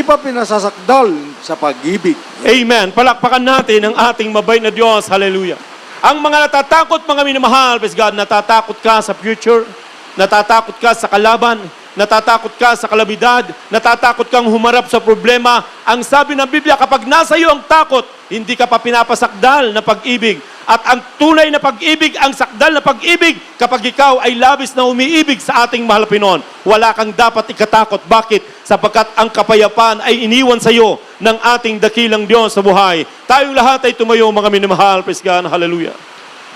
pa pinasasakdal sa pag-ibig. Amen. Palakpakan natin ang ating mabay na Diyos. Hallelujah. Ang mga natatakot, mga minamahal, praise God, natatakot ka sa future, natatakot ka sa kalaban, natatakot ka sa kalamidad, natatakot kang humarap sa problema. Ang sabi ng Biblia, kapag nasa iyo ang takot, hindi ka pa pinapasakdal na pag-ibig. At ang tunay na pag-ibig, ang sakdal na pag-ibig, kapag ikaw ay labis na umiibig sa ating mahal na Panginoon, wala kang dapat ikatakot. Bakit? Sapagkat ang kapayapaan ay iniwan sa iyo ng ating dakilang Diyos sa buhay. Tayong lahat ay tumayo, mga minamahal, praise God, hallelujah.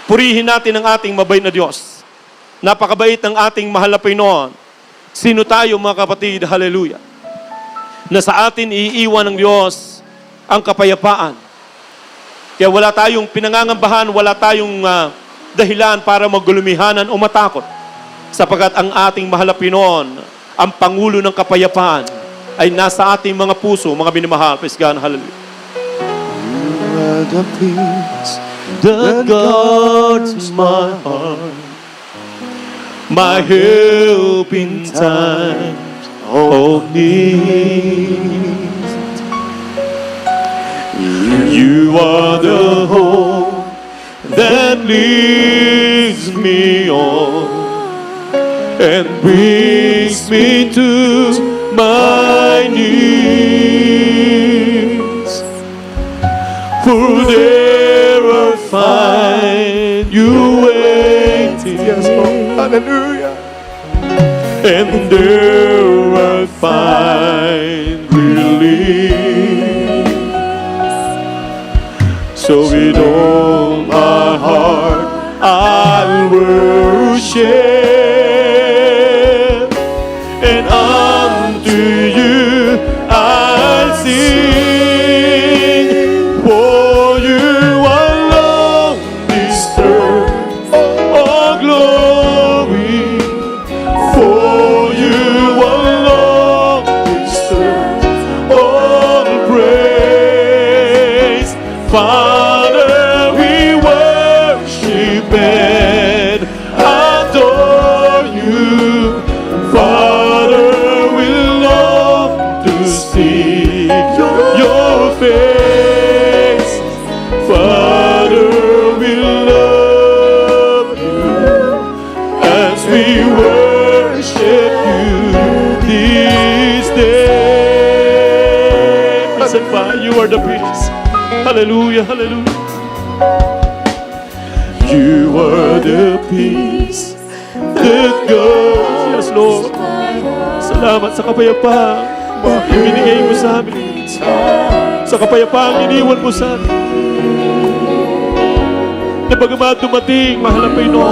Purihin natin ang ating mabait na Diyos. Napakabait ng ating mahal na Panginoon. Sino tayo, mga kapatid, hallelujah, na sa atin iiwan ng Diyos ang kapayapaan. Kaya wala tayong pinangangambahan, wala tayong dahilan para magulumihanan o matakot. Sapagkat ang ating mahal na Panginoon, ang Pangulo ng kapayapaan, ay nasa ating mga puso, mga minamahal. Praise God, hallelujah. You are the peace that guards my heart, my help in times of need. You are the hope that leads me on and brings me to my knees. For there I find you waiting. Yes, Lord. Hallelujah. And there I find relief. So with all my heart I'll worship, and unto you I'll sing. For you alone deserve all glory. For you alone deserve all praise. Father, we worship and adore you. Father, we love to see your face. Father, we love you as we worship you this day. You are the peace. Hallelujah, hallelujah. You are the peace that goes. Yes, Lord. Salamat sa kapayapaan ibinigay mo sa amin. Sa kapayapaan iniwan mo sa amin. Na bagamat dumating, mahal na Panginoon,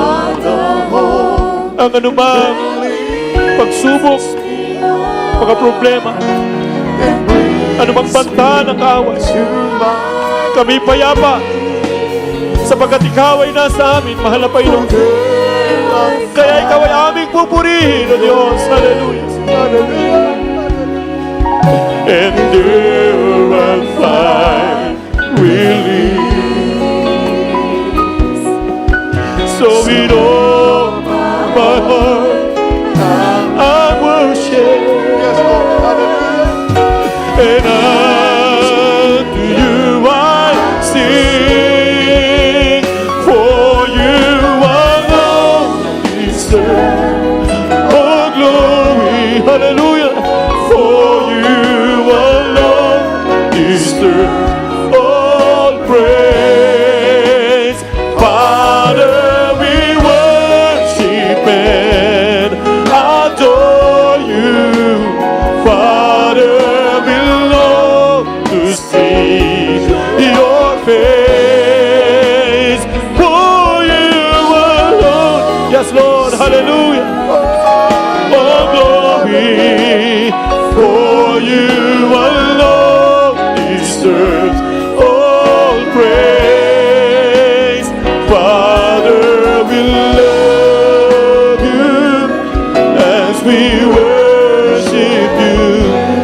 ang anumang pagsubok, mga problema, anumang banta ng kaaway, kami payapa, sapagkat ikaw ay nasa amin, mahal na Panginoon. Kaya ikaw ay aming pupurihin, O Diyos. Hallelujah. And there I'll find release. So in all my heart I worship, and unto you I sing, for you alone deserve all glory. Hallelujah. For you alone deserve all praise. Father, we worship and adore you. Father, we long to see your face. For you alone, yes, Lord, hallelujah. All glory, for you alone deserves all praise. Father, we love you as we worship you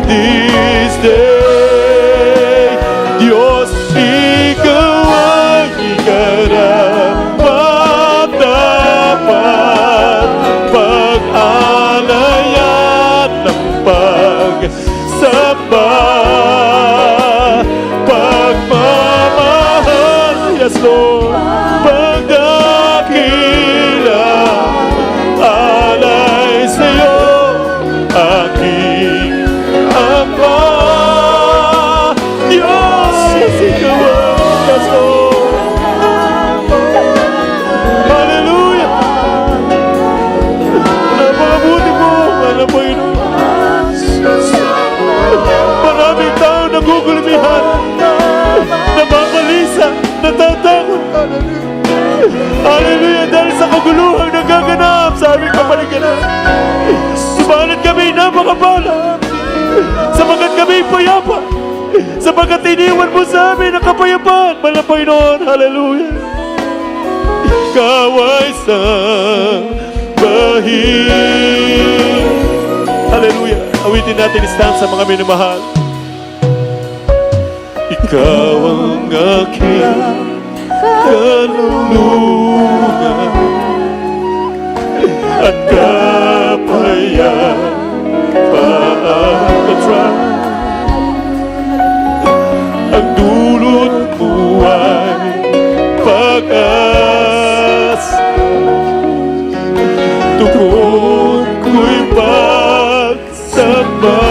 this day. Diyos, ikaw ay karapat-dapat, pag-alayan ng pagsamba, pagmamahal, yes Lord, pagdakila, alay sa'yo, aking Ama. Diyos, ikaw ang yes Lord. Hallelujah. Napakabuti mo, alam mo yun. Maraming tao nagugulmihan, nababalisa, natatakot. Hallelujah, dahil sa kaguluhang nagaganap sa aming kapaligiran. Subalit kami napakabala, sapagkat kami payapa, sapagkat iniwan mo sa amin ang kapayapaan, mahal na Panginoon. Hallelujah. Ikaw ay sambahin. Hallelujah. Awitin natin stand sa mga minamahal. Ikaw ang aking kanlungan at kapayapaan. That's right. Ang dulot mo ay pag-asa, tukod ko'y pagsamba,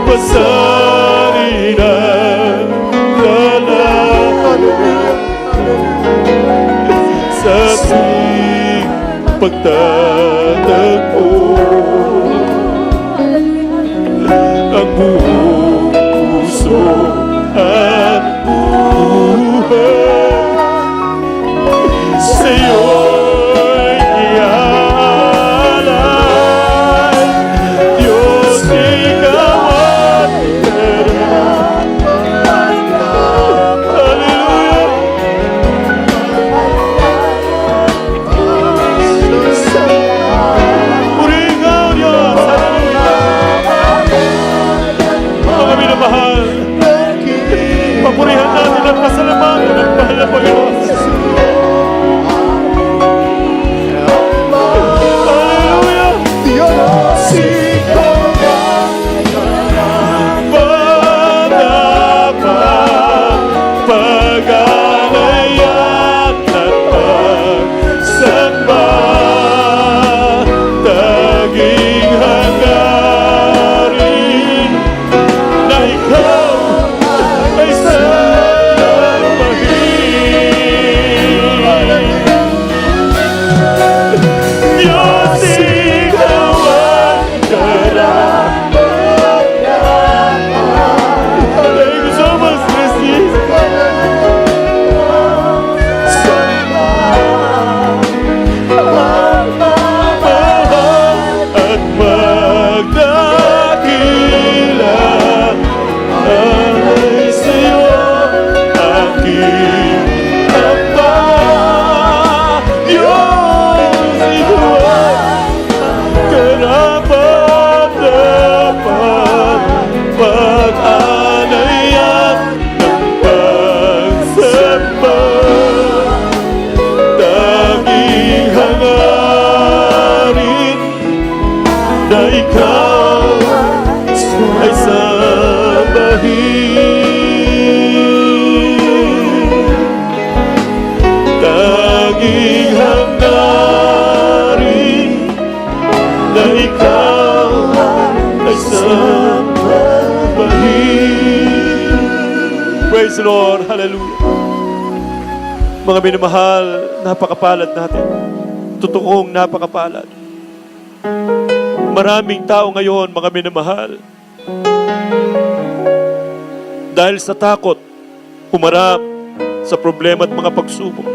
pasarin ang lalaan sa ating pagtatagpo. Ang buong puso at buhay sa'yo'y iaalay. Diyos, ikaw at karapat. Hallelujah. Purihin ka, Diyos. Hallelujah. Praise the Lord. Hallelujah. Mga minamahal, napakapalad natin. Totoong napakapalad. Maraming tao ngayon, mga minamahal, dahil sa takot, humarap sa problema at mga pagsubok.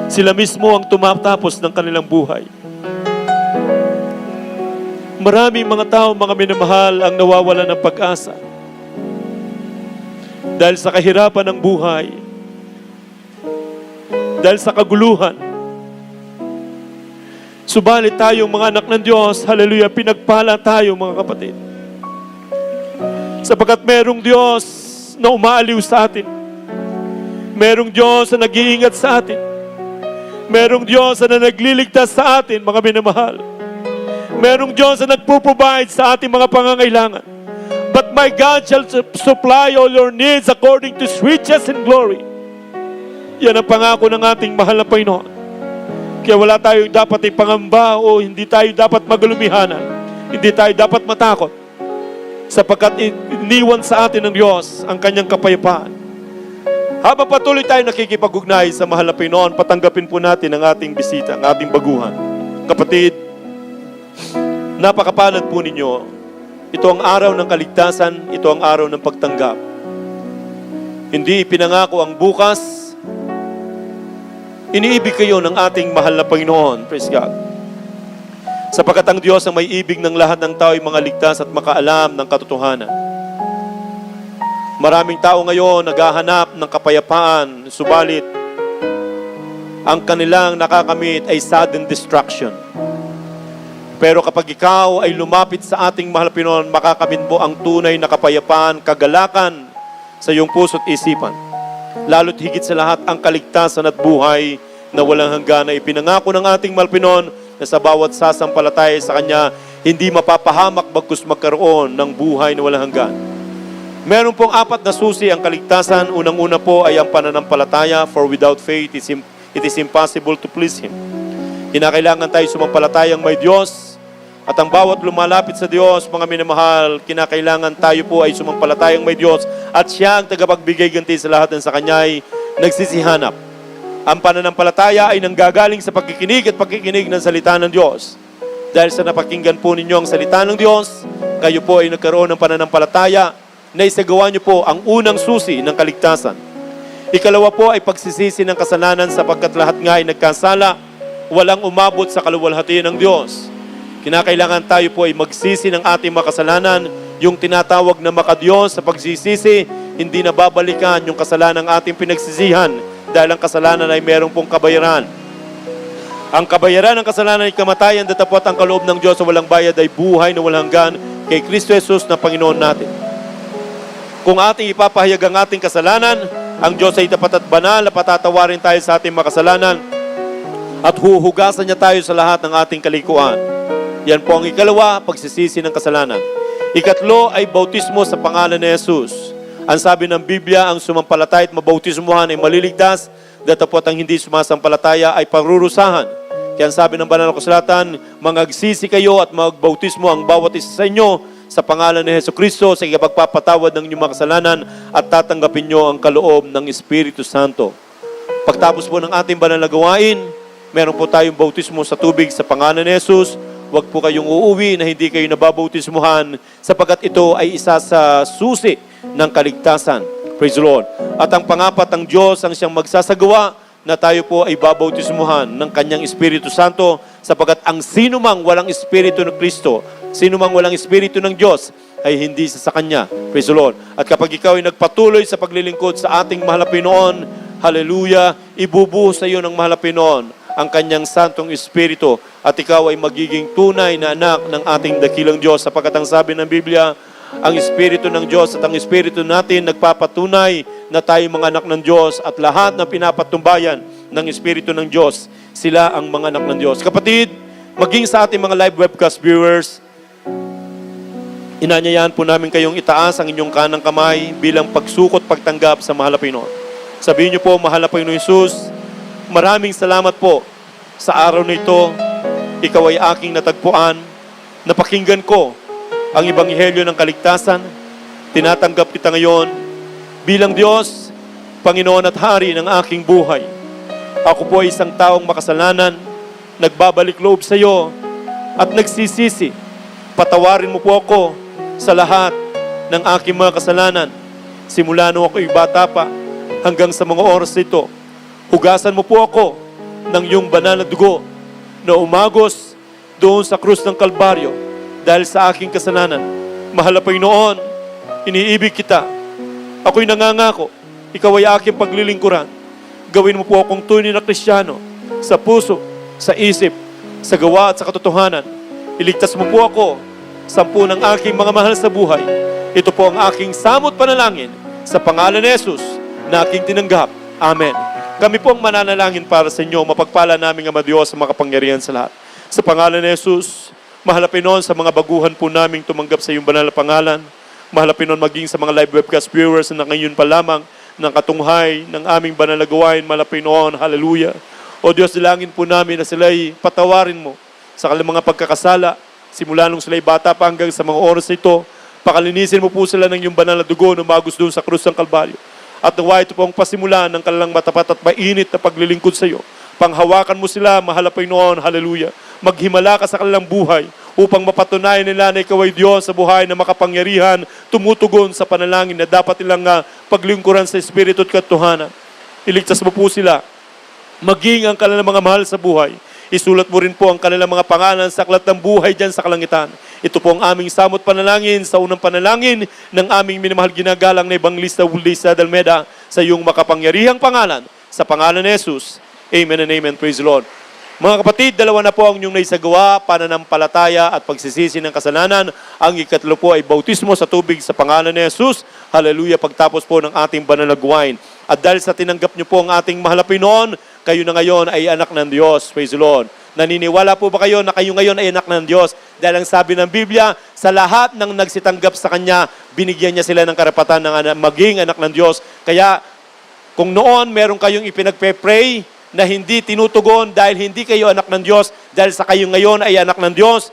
Sila mismo ang tumatapos ng kanilang buhay. Maraming mga tao, mga minamahal, ang nawawalan ng pag-asa. Dahil sa kahirapan ng buhay, dahil sa kaguluhan. Subalit tayong mga anak ng Diyos, hallelujah, pinagpala tayo mga kapatid. Sapagkat merong Diyos na umaaliw sa atin. Merong Diyos na nag-iingat sa atin. Merong Diyos na nagliligtas sa atin, mga minamahal. Merong Diyos na nagpo-provide sa ating mga pangangailangan. But my God shall supply all your needs according to His riches and glory. Yan ang pangako ng ating mahal na Panginoon. Kaya wala tayong dapat ipangamba o hindi tayo dapat magalumihanan. Hindi tayo dapat matakot. Sapagkat iniwan sa atin ng Diyos ang kanyang kapayapaan. Habang patuloy tayo nakikipag-ugnay sa mahal na Panginoon, patanggapin po natin ang ating bisita, ang ating baguhan. Kapatid, napakapalad po ninyo. Ito ang araw ng kaligtasan, ito ang araw ng pagtanggap. Hindi ipinangako ang bukas. Iniibig kayo ng ating mahal na Panginoon. Praise God. Sapagkat ang Diyos ang may ibig ng lahat ng tao ay mga ligtas at makaalam ng katotohanan. Maraming tao ngayon naghahanap ng kapayapaan, subalit ang kanilang nakakamit ay sudden destruction. Pero kapag ikaw ay lumapit sa ating mahal na Panginoon, makakamit mo ang tunay na kapayapaan, kagalakan sa iyong puso't isipan. Lalo't higit sa lahat ang kaligtasan at buhay na walang hanggan na ipinangako ng ating mahal na Panginoon na sa bawat sasampalataya sa Kanya, hindi mapapahamak bagkus magkaroon ng buhay na walang hanggan. Meron pong 4 na susi ang kaligtasan. Unang-una po ay ang pananampalataya, for without faith, it is impossible to please Him. Kinakailangan tayo sumampalatayang may Diyos. At ang bawat lumalapit sa Diyos, mga minamahal, kinakailangan tayo po ay sumampalatayang may Diyos at Siya ang tagapagbigay ganti sa lahat ng sa Kanya ay nagsisihanap. Ang pananampalataya ay nanggagaling sa pagkikinig at pagkikinig ng salita ng Diyos. Dahil sa napakinggan po ninyo ang salita ng Diyos, kayo po ay nagkaroon ng pananampalataya na isagawa niyo po ang unang susi ng kaligtasan. Ikalawa po ay pagsisisi ng kasalanan sapagkat lahat nga ay nagkasala, walang umabot sa kaluwalhatian ng Diyos. Kinakailangan tayo po ay magsisi ng ating makasalanan, yung tinatawag na makadiyos sa pagsisisi, hindi na babalikan yung kasalanan ng ating pinagsisihan dahil ang kasalanan ay merong pong kabayaran. Ang kabayaran ng kasalanan ay kamatayan, datapot ang kaloob ng Diyos sa walang bayad ay buhay na walang hanggan kay Kristo Jesus na Panginoon natin. Kung ating ipapahayag ang ating kasalanan, ang Diyos ay tapat at banal na patatawarin tayo sa ating makasalanan at huhugasan niya tayo sa lahat ng ating kalikuan. Yan po ang ikalawa, pagsisisi ng kasalanan. Ikatlo ay bautismo sa pangalan ni Jesus. Ang sabi ng Biblia, ang sumampalataya at mabautismuhan ay maliligtas, datapot ang hindi sumasampalataya ay parurusahan. Kaya ang sabi ng banal na kasulatan, mangagsisi kayo at magbautismo ang bawat isa sa inyo sa pangalan ni Jesucristo sa ikapagpapatawad ng inyong mga kasalanan at tatanggapin nyo ang kaloob ng Espiritu Santo. Pagtapos po ng ating banal na gawain, meron po tayong bautismo sa tubig sa pangalan ni Jesus. Huwag po kayong uuwi na hindi kayo nababautismuhan sapagkat ito ay isa sa susi ng kaligtasan. Praise the Lord. At ang pangapat, ang Diyos ang siyang magsasagawa na tayo po ay babautismuhan ng Kanyang Espiritu Santo sapagkat ang sinumang walang Espiritu ng Kristo, sinumang walang Espiritu ng Diyos ay hindi sa Kanya. Praise the Lord. At kapag ikaw ay nagpatuloy sa paglilingkod sa ating mahal na Panginoon, hallelujah, ibubuhos sa iyo ng mahal na Panginoon ang Kanyang Santong Espiritu at ikaw ay magiging tunay na anak ng ating dakilang Diyos sapagkat ang sabi ng Biblia, ang Espiritu ng Diyos at ang Espiritu natin nagpapatunay na tayo mga anak ng Diyos at lahat ng pinapatumbayan ng Espiritu ng Diyos, sila ang mga anak ng Diyos. Kapatid, maging sa ating mga live webcast viewers, inanyayahan po namin kayong itaas ang inyong kanang kamay bilang pagsukot pagtanggap sa mahal na Panginoon. Sabihin niyo po, mahal na Panginoon Jesus, maraming salamat po sa araw na ito. Ikaw ay aking natagpuan. Napakinggan ko ang ebanghelyo ng kaligtasan. Tinatanggap kita ngayon bilang Diyos, Panginoon at Hari ng aking buhay. Ako po ay isang taong makasalanan, nagbabalik loob sa iyo at nagsisisi. Patawarin mo po ako sa lahat ng aking mga kasalanan. Simula nung ako'y bata pa hanggang sa mga oras nito. Hugasan mo po ako ng iyong banal na dugo na umagos doon sa krus ng Kalbaryo dahil sa aking kasalanan. Mahal na Panginoon, iniibig kita. Ako'y nangangako, ikaw ay aking paglilingkuran. Gawin mo po akong tunay na Kristiyano sa puso, sa isip, sa gawa at sa katotohanan. Iligtas mo po ako sa 10 ng aking mga mahal sa buhay. Ito po ang aking samot panalangin sa pangalan ni Jesus na aking tinanggap. Amen. Kami po ang mananalangin para sa inyo. Mapagpala namin Ama Diyos sa makapangyarihan sa lahat. Sa pangalan ni Jesus, mahal na Panginoon, sa mga baguhan po naming tumanggap sa iyong banal na pangalan. Mahal na Panginoon, maging sa mga live webcast viewers na ngayon pa lamang ng katunghay ng aming banal na gawain. Mahal na Panginoon, hallelujah. O Diyos, dalangin po namin na sila'y patawarin mo sa kanilang mga pagkakasala, simula nung sila'y bata pa hanggang sa mga oras ito. Pakalinisin mo po sila ng iyong banal na dugo na magos doon sa krus ng Kalbaryo. At nawa ito po ang pasimula ng kanilang matapat at mainit na paglilingkod sa iyo. Panghawakan mo sila, mahal na Panginoon, hallelujah. Maghimala ka sa kanilang buhay upang mapatunayan nila na ikaw ay Diyos sa buhay na makapangyarihan, tumutugon sa panalangin na dapat nilang paglingkuran sa Espiritu at katotohanan. Iligtas mo po sila, maging ang kanilang mga mahal sa buhay. Isulat mo rin po ang kanilang mga pangalan sa aklat ng buhay dyan sa kalangitan. Ito po ang aming samot panalangin sa unang panalangin ng aming minamahal ginagalang na Evangelista Wildisa Dalmeda sa iyong makapangyarihang pangalan, sa pangalan ni Jesus. Amen and amen. Praise the Lord. Mga kapatid, 2 na po ang inyong naisagawa, pananampalataya at pagsisisi ng kasalanan. Ang ikatlo po ay bautismo sa tubig sa pangalan ni Jesus. Hallelujah, pagtapos po ng ating banal na gawain. At dahil sa tinanggap niyo po ang ating mahal na Panginoon, kayo na ngayon ay anak ng Diyos. Praise the Lord. Naniniwala po ba kayo na kayo ngayon ay anak ng Diyos? Dahil ang sabi ng Biblia, sa lahat ng nagsitanggap sa Kanya, binigyan niya sila ng karapatan ng maging anak ng Diyos. Kaya, kung noon meron kayong ipinagpe-pray na hindi tinutugon dahil hindi kayo anak ng Diyos, dahil sa kayo ngayon ay anak ng Diyos,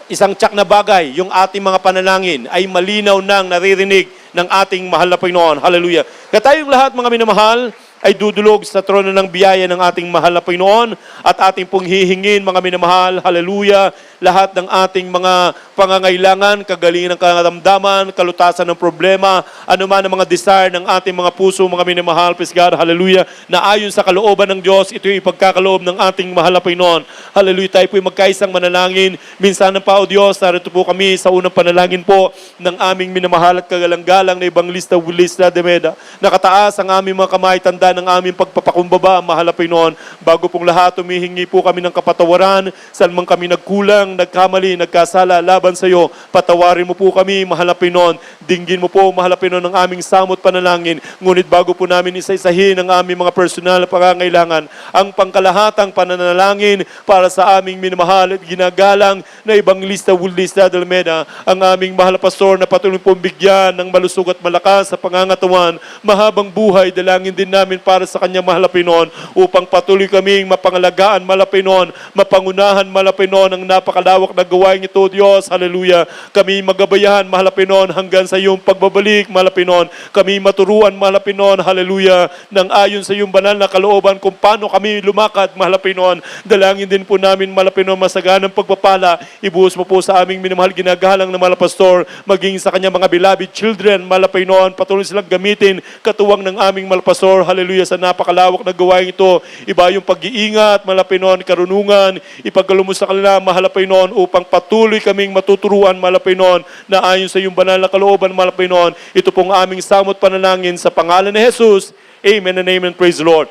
isang tsak na bagay, yung ating mga panalangin ay malinaw nang naririnig ng ating mahal na Panginoon. Hallelujah. Kaya tayong lahat, mga minamahal, ay dudulog sa trono ng biyaya ng ating mahal na Panginoon at ating pong hihingin, mga minamahal, hallelujah, lahat ng ating mga pangangailangan, kagalingan ng karamdaman, kalutasan ng problema, anuman ang mga desire ng ating mga puso, mga minamahal, praise God, hallelujah, na ayon sa kalooban ng Diyos, ito yung ipagkakaloob ng ating mahal na Panginoon. Hallelujah, tayo po yung magkaisang manalangin. Minsan ng pa, O Diyos, narito po kami sa unang panalangin po ng aming minamahal at kagalang-galang na Evangelista Wildisa Dalmeda. Nakataas ang aming mga kamay, tanda ng aming pagpapakumbaba, mahal na Panginoon. Bago pong lahat, humihingi po kami ng kapatawaran. Saan man kami nagkulang, nagkamali, nagkasala laban sa iyo, patawarin mo po kami, mahal na Panginoon. Dinggin mo po, mahal na Panginoon, ang aming samot panalangin. Ngunit bago po namin isa-isahin ang aming mga personal na pangangailangan, ang pangkalahatang pananalangin para sa aming minamahal at ginagalang na Evangelista Wildisa Dalmeda, ang aming mahal na pastor na patuloy pong bigyan ng malusog at malakas sa pangangatawan, mahabang buhay, dalangin din namin para sa kanya, mahal na Panginoon, upang patuloy kaming mapangalagaan, mahal na Panginoon, mapangunahan, mahal na Panginoon, ang napakalawak na gawain ito, Diyos, hallelujah. Kami magabayan, mahal na Panginoon, hanggang sa iyong pagbabalik, mahal na Panginoon. Kami maturuan, mahal na Panginoon, hallelujah, nang ayon sa iyong banal na kalooban kung paano kami lumakad, mahal na Panginoon. Dalangin din po namin, mahal na Panginoon, masaganang pagpapala. Ibuhos mo po sa aming minamahal ginagalang na mahal na pastor, maging sa kanya mga beloved children, mahal na Panginoon, patuloy silang gamitin katuwang ng aming mahal na pastor, hallelujah, sa napakalawak na gawain ito. Iba yung pag-iingat, mahal na Panginoon, karunungan, ipagkaloob mo sa kanila, mahal na Panginoon, upang patuloy kaming matuturuan, mahal na Panginoon, na ayon sa iyong banal na kalooban, mahal na Panginoon. Ito pong aming samot panalangin sa pangalan ni Jesus. Amen and amen. Praise the Lord.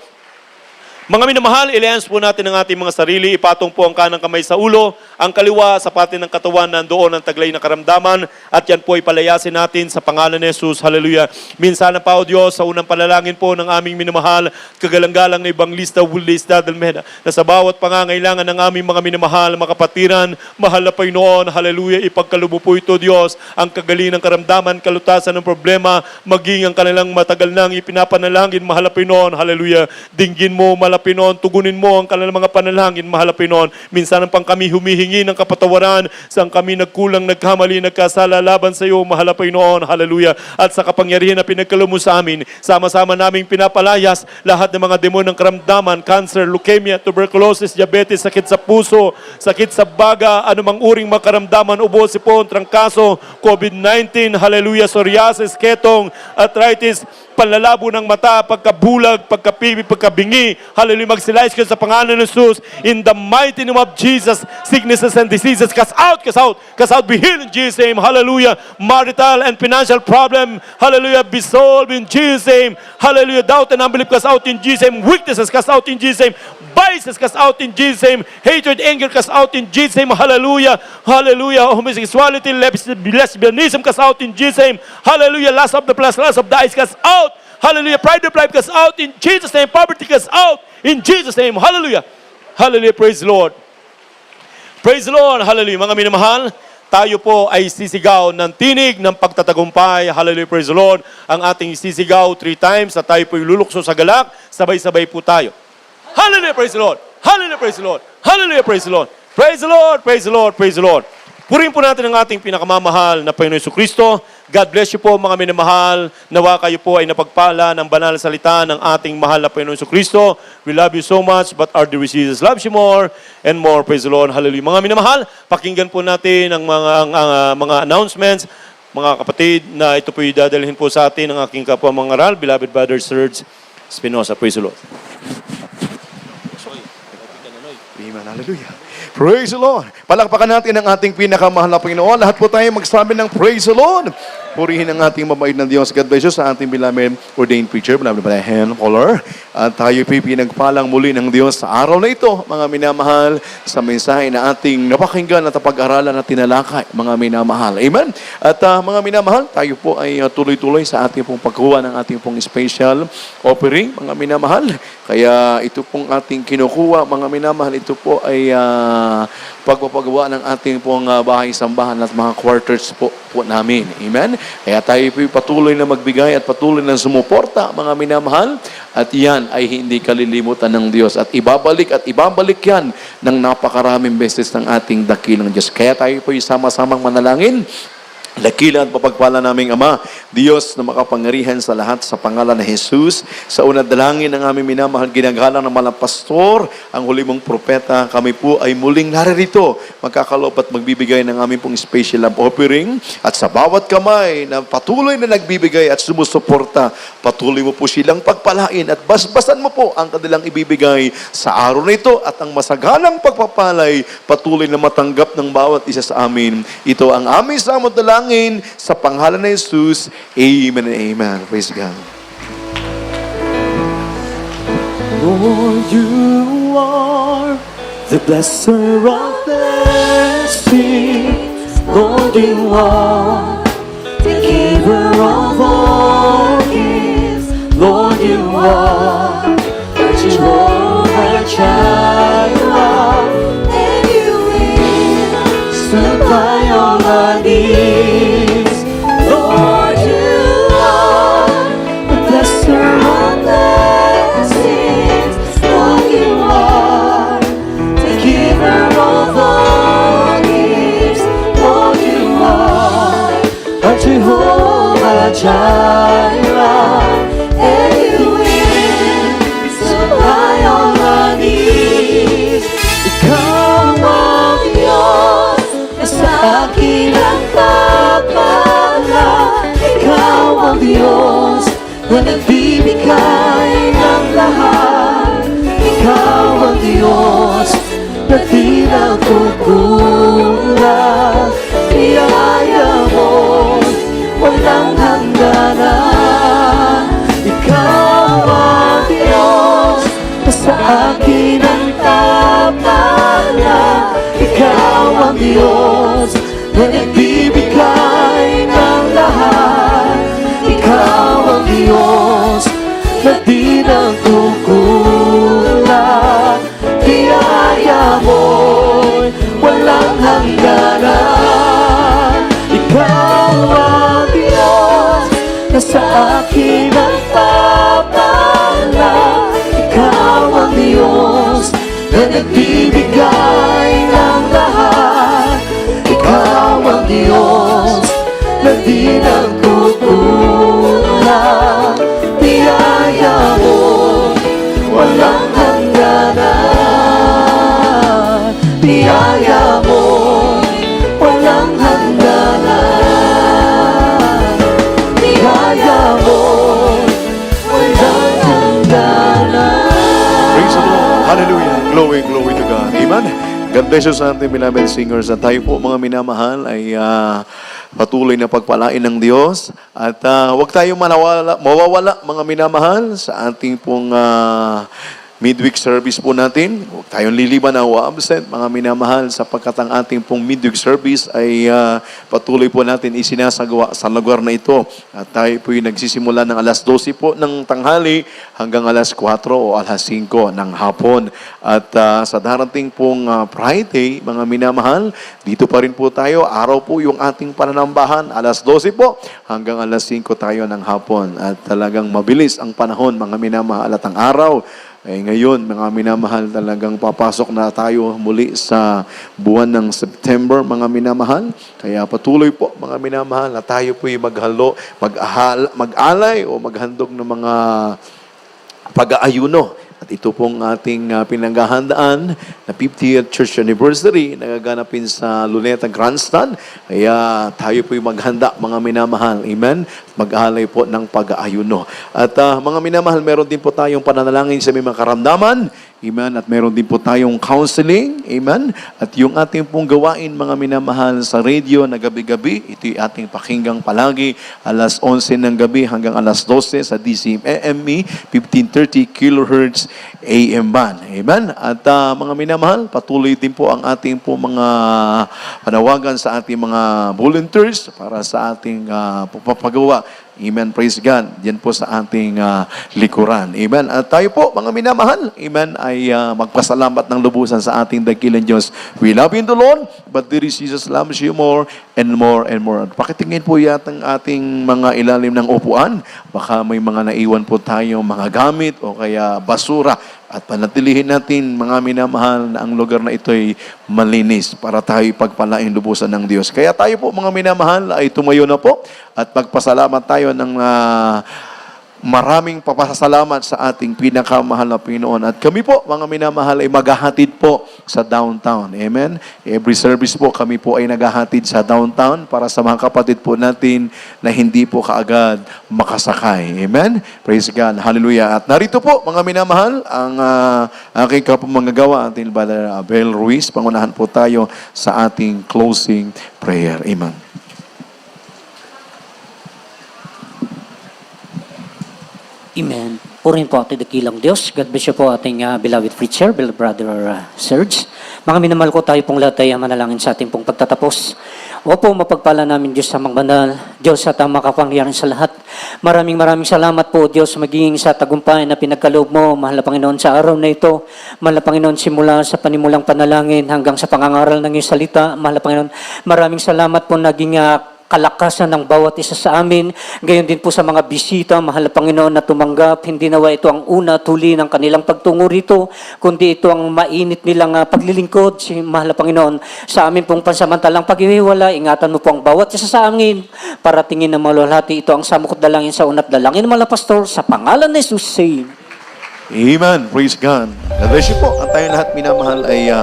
Mga minamahal, i-lens po natin ang ating mga sarili, ipatong po ang kanang kamay sa ulo, ang kaliwa sa pati ng katawan, nandoon ang taglay na karamdaman, at yan po ay palayasin natin sa pangalan ni Jesus. Hallelujah. Minsan na pa, O Diyos, sa unang panalangin po ng aming minamahal, kagalang-galang na Evangelista Wildisa Dalmeda, na sa bawat pangangailangan ng aming mga minamahal, mga kapatiran, mahal na Panginoon, hallelujah, ipagkalubo po ito, Diyos, ang kagalingan ng karamdaman, kalutasan ng problema, maging ang kanilang matagal nang ipinapanalangin, mahal na Panginoon, hallelujah, dinggin mo, mahal mahal na Pinoon, tugunin mo ang kanilang mga panalangin, mahal na Pinoon. Minsan pang kami humihingi ng kapatawaran, saan kami nagkulang, nagkamali, nagkasala laban sa iyo, mahal na Pinoon. Hallelujah. At sa kapangyarihan na pinagkaloob mo sa amin, sama-sama naming pinapalayas lahat ng mga demon ng karamdaman, cancer, leukemia, tuberculosis, diabetes, sakit sa puso, sakit sa baga, anumang uring makaramdaman, ubo, sipon, trangkaso, COVID-19, hallelujah, psoriasis, ketong, arthritis, panlalabo ng mata, pagkabulag, pagkapibi, pagkabingi. Hallelujah, magsilayas kayo sa pangalan ng Jesus. In the mighty name of Jesus, sicknesses and diseases, cast out, cast out, cast out, be healed in Jesus' name. Hallelujah, marital and financial problem, hallelujah, be solved in Jesus' name. Hallelujah, doubt and unbelief, cast out in Jesus' name. Weaknesses, cast out in Jesus' name. Vices, cast out in Jesus' name. Hatred, anger, cast out in Jesus' name. Hallelujah, hallelujah, homosexuality, lesbianism, cast out in Jesus' name. Hallelujah, lust of the flesh, lust of the eyes, cast out. Hallelujah, pride of life, cast out in Jesus' name. Poverty, cast out in Jesus' name. Hallelujah, hallelujah, praise the Lord. Praise the Lord, hallelujah. Mga minamahal, tayo po ay sisigaw ng tinig ng pagtatagumpay. Hallelujah, praise the Lord. Ang ating sisigaw 3 times at tayo po lulukso sa galak. Sabay-sabay po tayo. Hallelujah, praise the Lord. Hallelujah, praise the Lord. Hallelujah, praise the Lord. Praise the Lord, praise the Lord, praise the Lord. Purihin po natin ang ating pinakamamahal na Panginoon Jesucristo. God bless you po mga minamahal. Nawa kayo po ay napagpala ng banal na salita ng ating mahal na Panginoon Jesucristo. We love you so much, but our dear Jesus loves you more and more. Praise the Lord. Hallelujah. Mga minamahal, pakinggan po natin ang mga announcements. Mga kapatid, na ito po dadalhin po sa atin ng aking kapwa mangaral, beloved brother Serge Espinosa. Praise the Lord. Amen. Hallelujah. Praise the Lord. Palakpakan natin ang ating pinakamahal na Panginoon. Lahat po tayo magsabi ng Praise the Lord. Purihin ang ating mabait na Diyos. God bless you sa ating beloved ordained preacher, beloved by hand caller. At tayo po pinagpalang muli ng Diyos sa araw na ito, mga minamahal, sa mensahe na ating napakinggan at pag-aralan at tinalakay, mga minamahal. Amen? At mga minamahal, tayo po ay tuloy-tuloy sa ating pong pagkuha ng ating pong special offering, mga minamahal. Kaya ito pong ating kinukuha, mga minamahal, ito po ay pagpapagawa ng ating pong bahay-sambahan at mga quarters po namin. Amen? Kaya tayo po patuloy na magbigay at patuloy na sumuporta, mga minamahal. At yan ay hindi kalilimutan ng Diyos. At ibabalik yan ng napakaraming beses ng ating dakilang Diyos. Kaya tayo po sama-samang manalangin. Dakila at papagpala naming Ama, Diyos na makapangyarihan sa lahat, sa pangalan ng Jesus. Sa unang dalangin ng aming minamahal, ginagalang ng mga pastor, ang huli mong propeta, kami po ay muling naririto, magkakaloob at magbibigay ng aming pong special love offering. At sa bawat kamay na patuloy na nagbibigay at sumusuporta, patuloy mo po silang pagpalain at basbasan mo po ang kanilang ibibigay sa araw na ito at ang masaganang pagpapalay, patuloy na matanggap ng bawat isa sa amin. Ito ang aming samot dalangin sa pangalan ng Jesus. Amen and amen. Praise God. Lord, you are the blesser of blessings. Lord, you are the giver of all gifts. Lord, you are Jehovah Jireh, and you will supply all our needs. Lord, you are the blesser of blessings. Lord, you are the giver of all gifts. Lord, you are our Jehovah Jireh, and you will supply all our needs. Ikaw ang Diyos na sa akin ang kapala. Ikaw ang Diyos na nagbibigay ng lahat. Ikaw ang Diyos na di nagkukulang. Biyaya mo walang hangganan. Ikaw ang Diyos na sa akin ang kapala. Ikaw ang Diyos na nagbibigay ng lahat. Ikaw ang Diyos na di nagkukulang. Biyaya mo'y walang hangganan. Ikaw ang Diyos na sa akin ang papala. Ikaw ang Diyos Diyos na nagbibigay ng lahat. Ikaw ang Diyos na di nagkukulang. Biyaya mo walang hangganan. Biyaya mo walang hangganan. Biyaya mo walang hangganan. Praise the Lord. Hallelujah. Glory, glory to God. Amen. God bless you sa ating beloved singers. At tayo po mga minamahal ay patuloy na pagpalain ng Diyos. At huwag tayong mawawala mga minamahal sa ating pong midweek service po natin. Huwag tayong liliban na absent mga minamahal sapagkat ang ating pong midweek service ay patuloy po natin isinasagawa sa lugar na ito. At tayo po yung nagsisimula ng alas 12 po ng tanghali hanggang alas 4 o alas 5 ng hapon. At sa darating pong Friday, mga minamahal, dito pa rin po tayo. Araw po yung ating pananambahan, alas 12 po hanggang alas 5 tayo ng hapon. At talagang mabilis ang panahon, mga minamahal, at ang araw. Ngayon, mga minamahal, talagang papasok na tayo muli sa buwan ng September, mga minamahal. Kaya patuloy po, mga minamahal, na tayo po'y mag-alay o maghandog ng mga pag-aayuno. At ito pong ating pinanghahandaan na 50th Church Anniversary na gaganapin sa Luneta Grandstand. Kaya tayo po'y maghanda, mga minamahal. Amen? Mag-alay po ng pag-aayuno. At mga minamahal, meron din po tayong pananalangin sa may mga karamdaman. Amen? At meron din po tayong counseling. Amen? At yung ating pong gawain, mga minamahal, sa radio na gabi-gabi, ito yung ating pakinggang palagi, alas 11 ng gabi hanggang alas 12 sa DCME, 1530 kHz AM band. Amen? At mga minamahal, patuloy din po ang ating po mga panawagan sa ating mga volunteers para sa ating pagpapagawa. Amen. Praise God. Yan po sa ating likuran. Amen. At tayo po, mga minamahal, amen, ay magpasalamat ng lubusan sa ating dakilang Diyos. We love you in the Lord, but dear Jesus loves you more and more and more. At pakitingin po yata ang ating mga ilalim ng upuan. Baka may mga naiwan po tayong mga gamit o kaya basura. At panatilihin natin, mga minamahal, na ang lugar na ito ay malinis para tayo pagpalain lubusan ng Diyos. Kaya tayo po, mga minamahal, ay tumayo na po at magpasalamat tayo ng maraming papasalamat sa ating pinakamahal na Pinoon. At kami po, mga minamahal, ay maghahatid po sa downtown. Amen? Every service po, kami po ay naghahatid sa downtown para sa mga kapatid po natin na hindi po kaagad makasakay. Amen? Praise God. Hallelujah. At narito po, mga minamahal, ang aking kapamangagawa, ating Brother Abel Ruiz. Pangunahan po tayo sa ating closing prayer. Amen. Amen. Purihin po ating dakilang Diyos. God bless you po ating beloved preacher, beloved brother Serge. Mga minamahal ko, tayo pong lahat ay manalangin sa ating pong pagtatapos. Opo, mapagpala namin Diyos sa mga banal, Diyos at ang makapangyarihan sa lahat. Maraming salamat po, Diyos, magiging sa tagumpay na pinagkaloob mo, mahal na Panginoon, sa araw na ito. Mahal na Panginoon, simula sa panimulang panalangin hanggang sa pangangaral ng iyong salita. Mahal na Panginoon, maraming salamat po naging kalakasan ng bawat isa sa amin. Gayon din po sa mga bisita, mahal na Panginoon, na tumanggap. Hindi nawa ito ang una tuli ng kanilang pagtungo rito, kundi ito ang mainit nilang paglilingkod. Mahal na Panginoon, sa amin pong pansamantalang pag-iwiwala, ingatan mo po ang bawat isa sa amin para tingin na maluwalhati. Ito ang samukot dalangin sa unat dalangin, mga pastor, sa pangalan ni Jesus. Amen. Praise God. God bless you po. Ang tayong lahat minamahal ay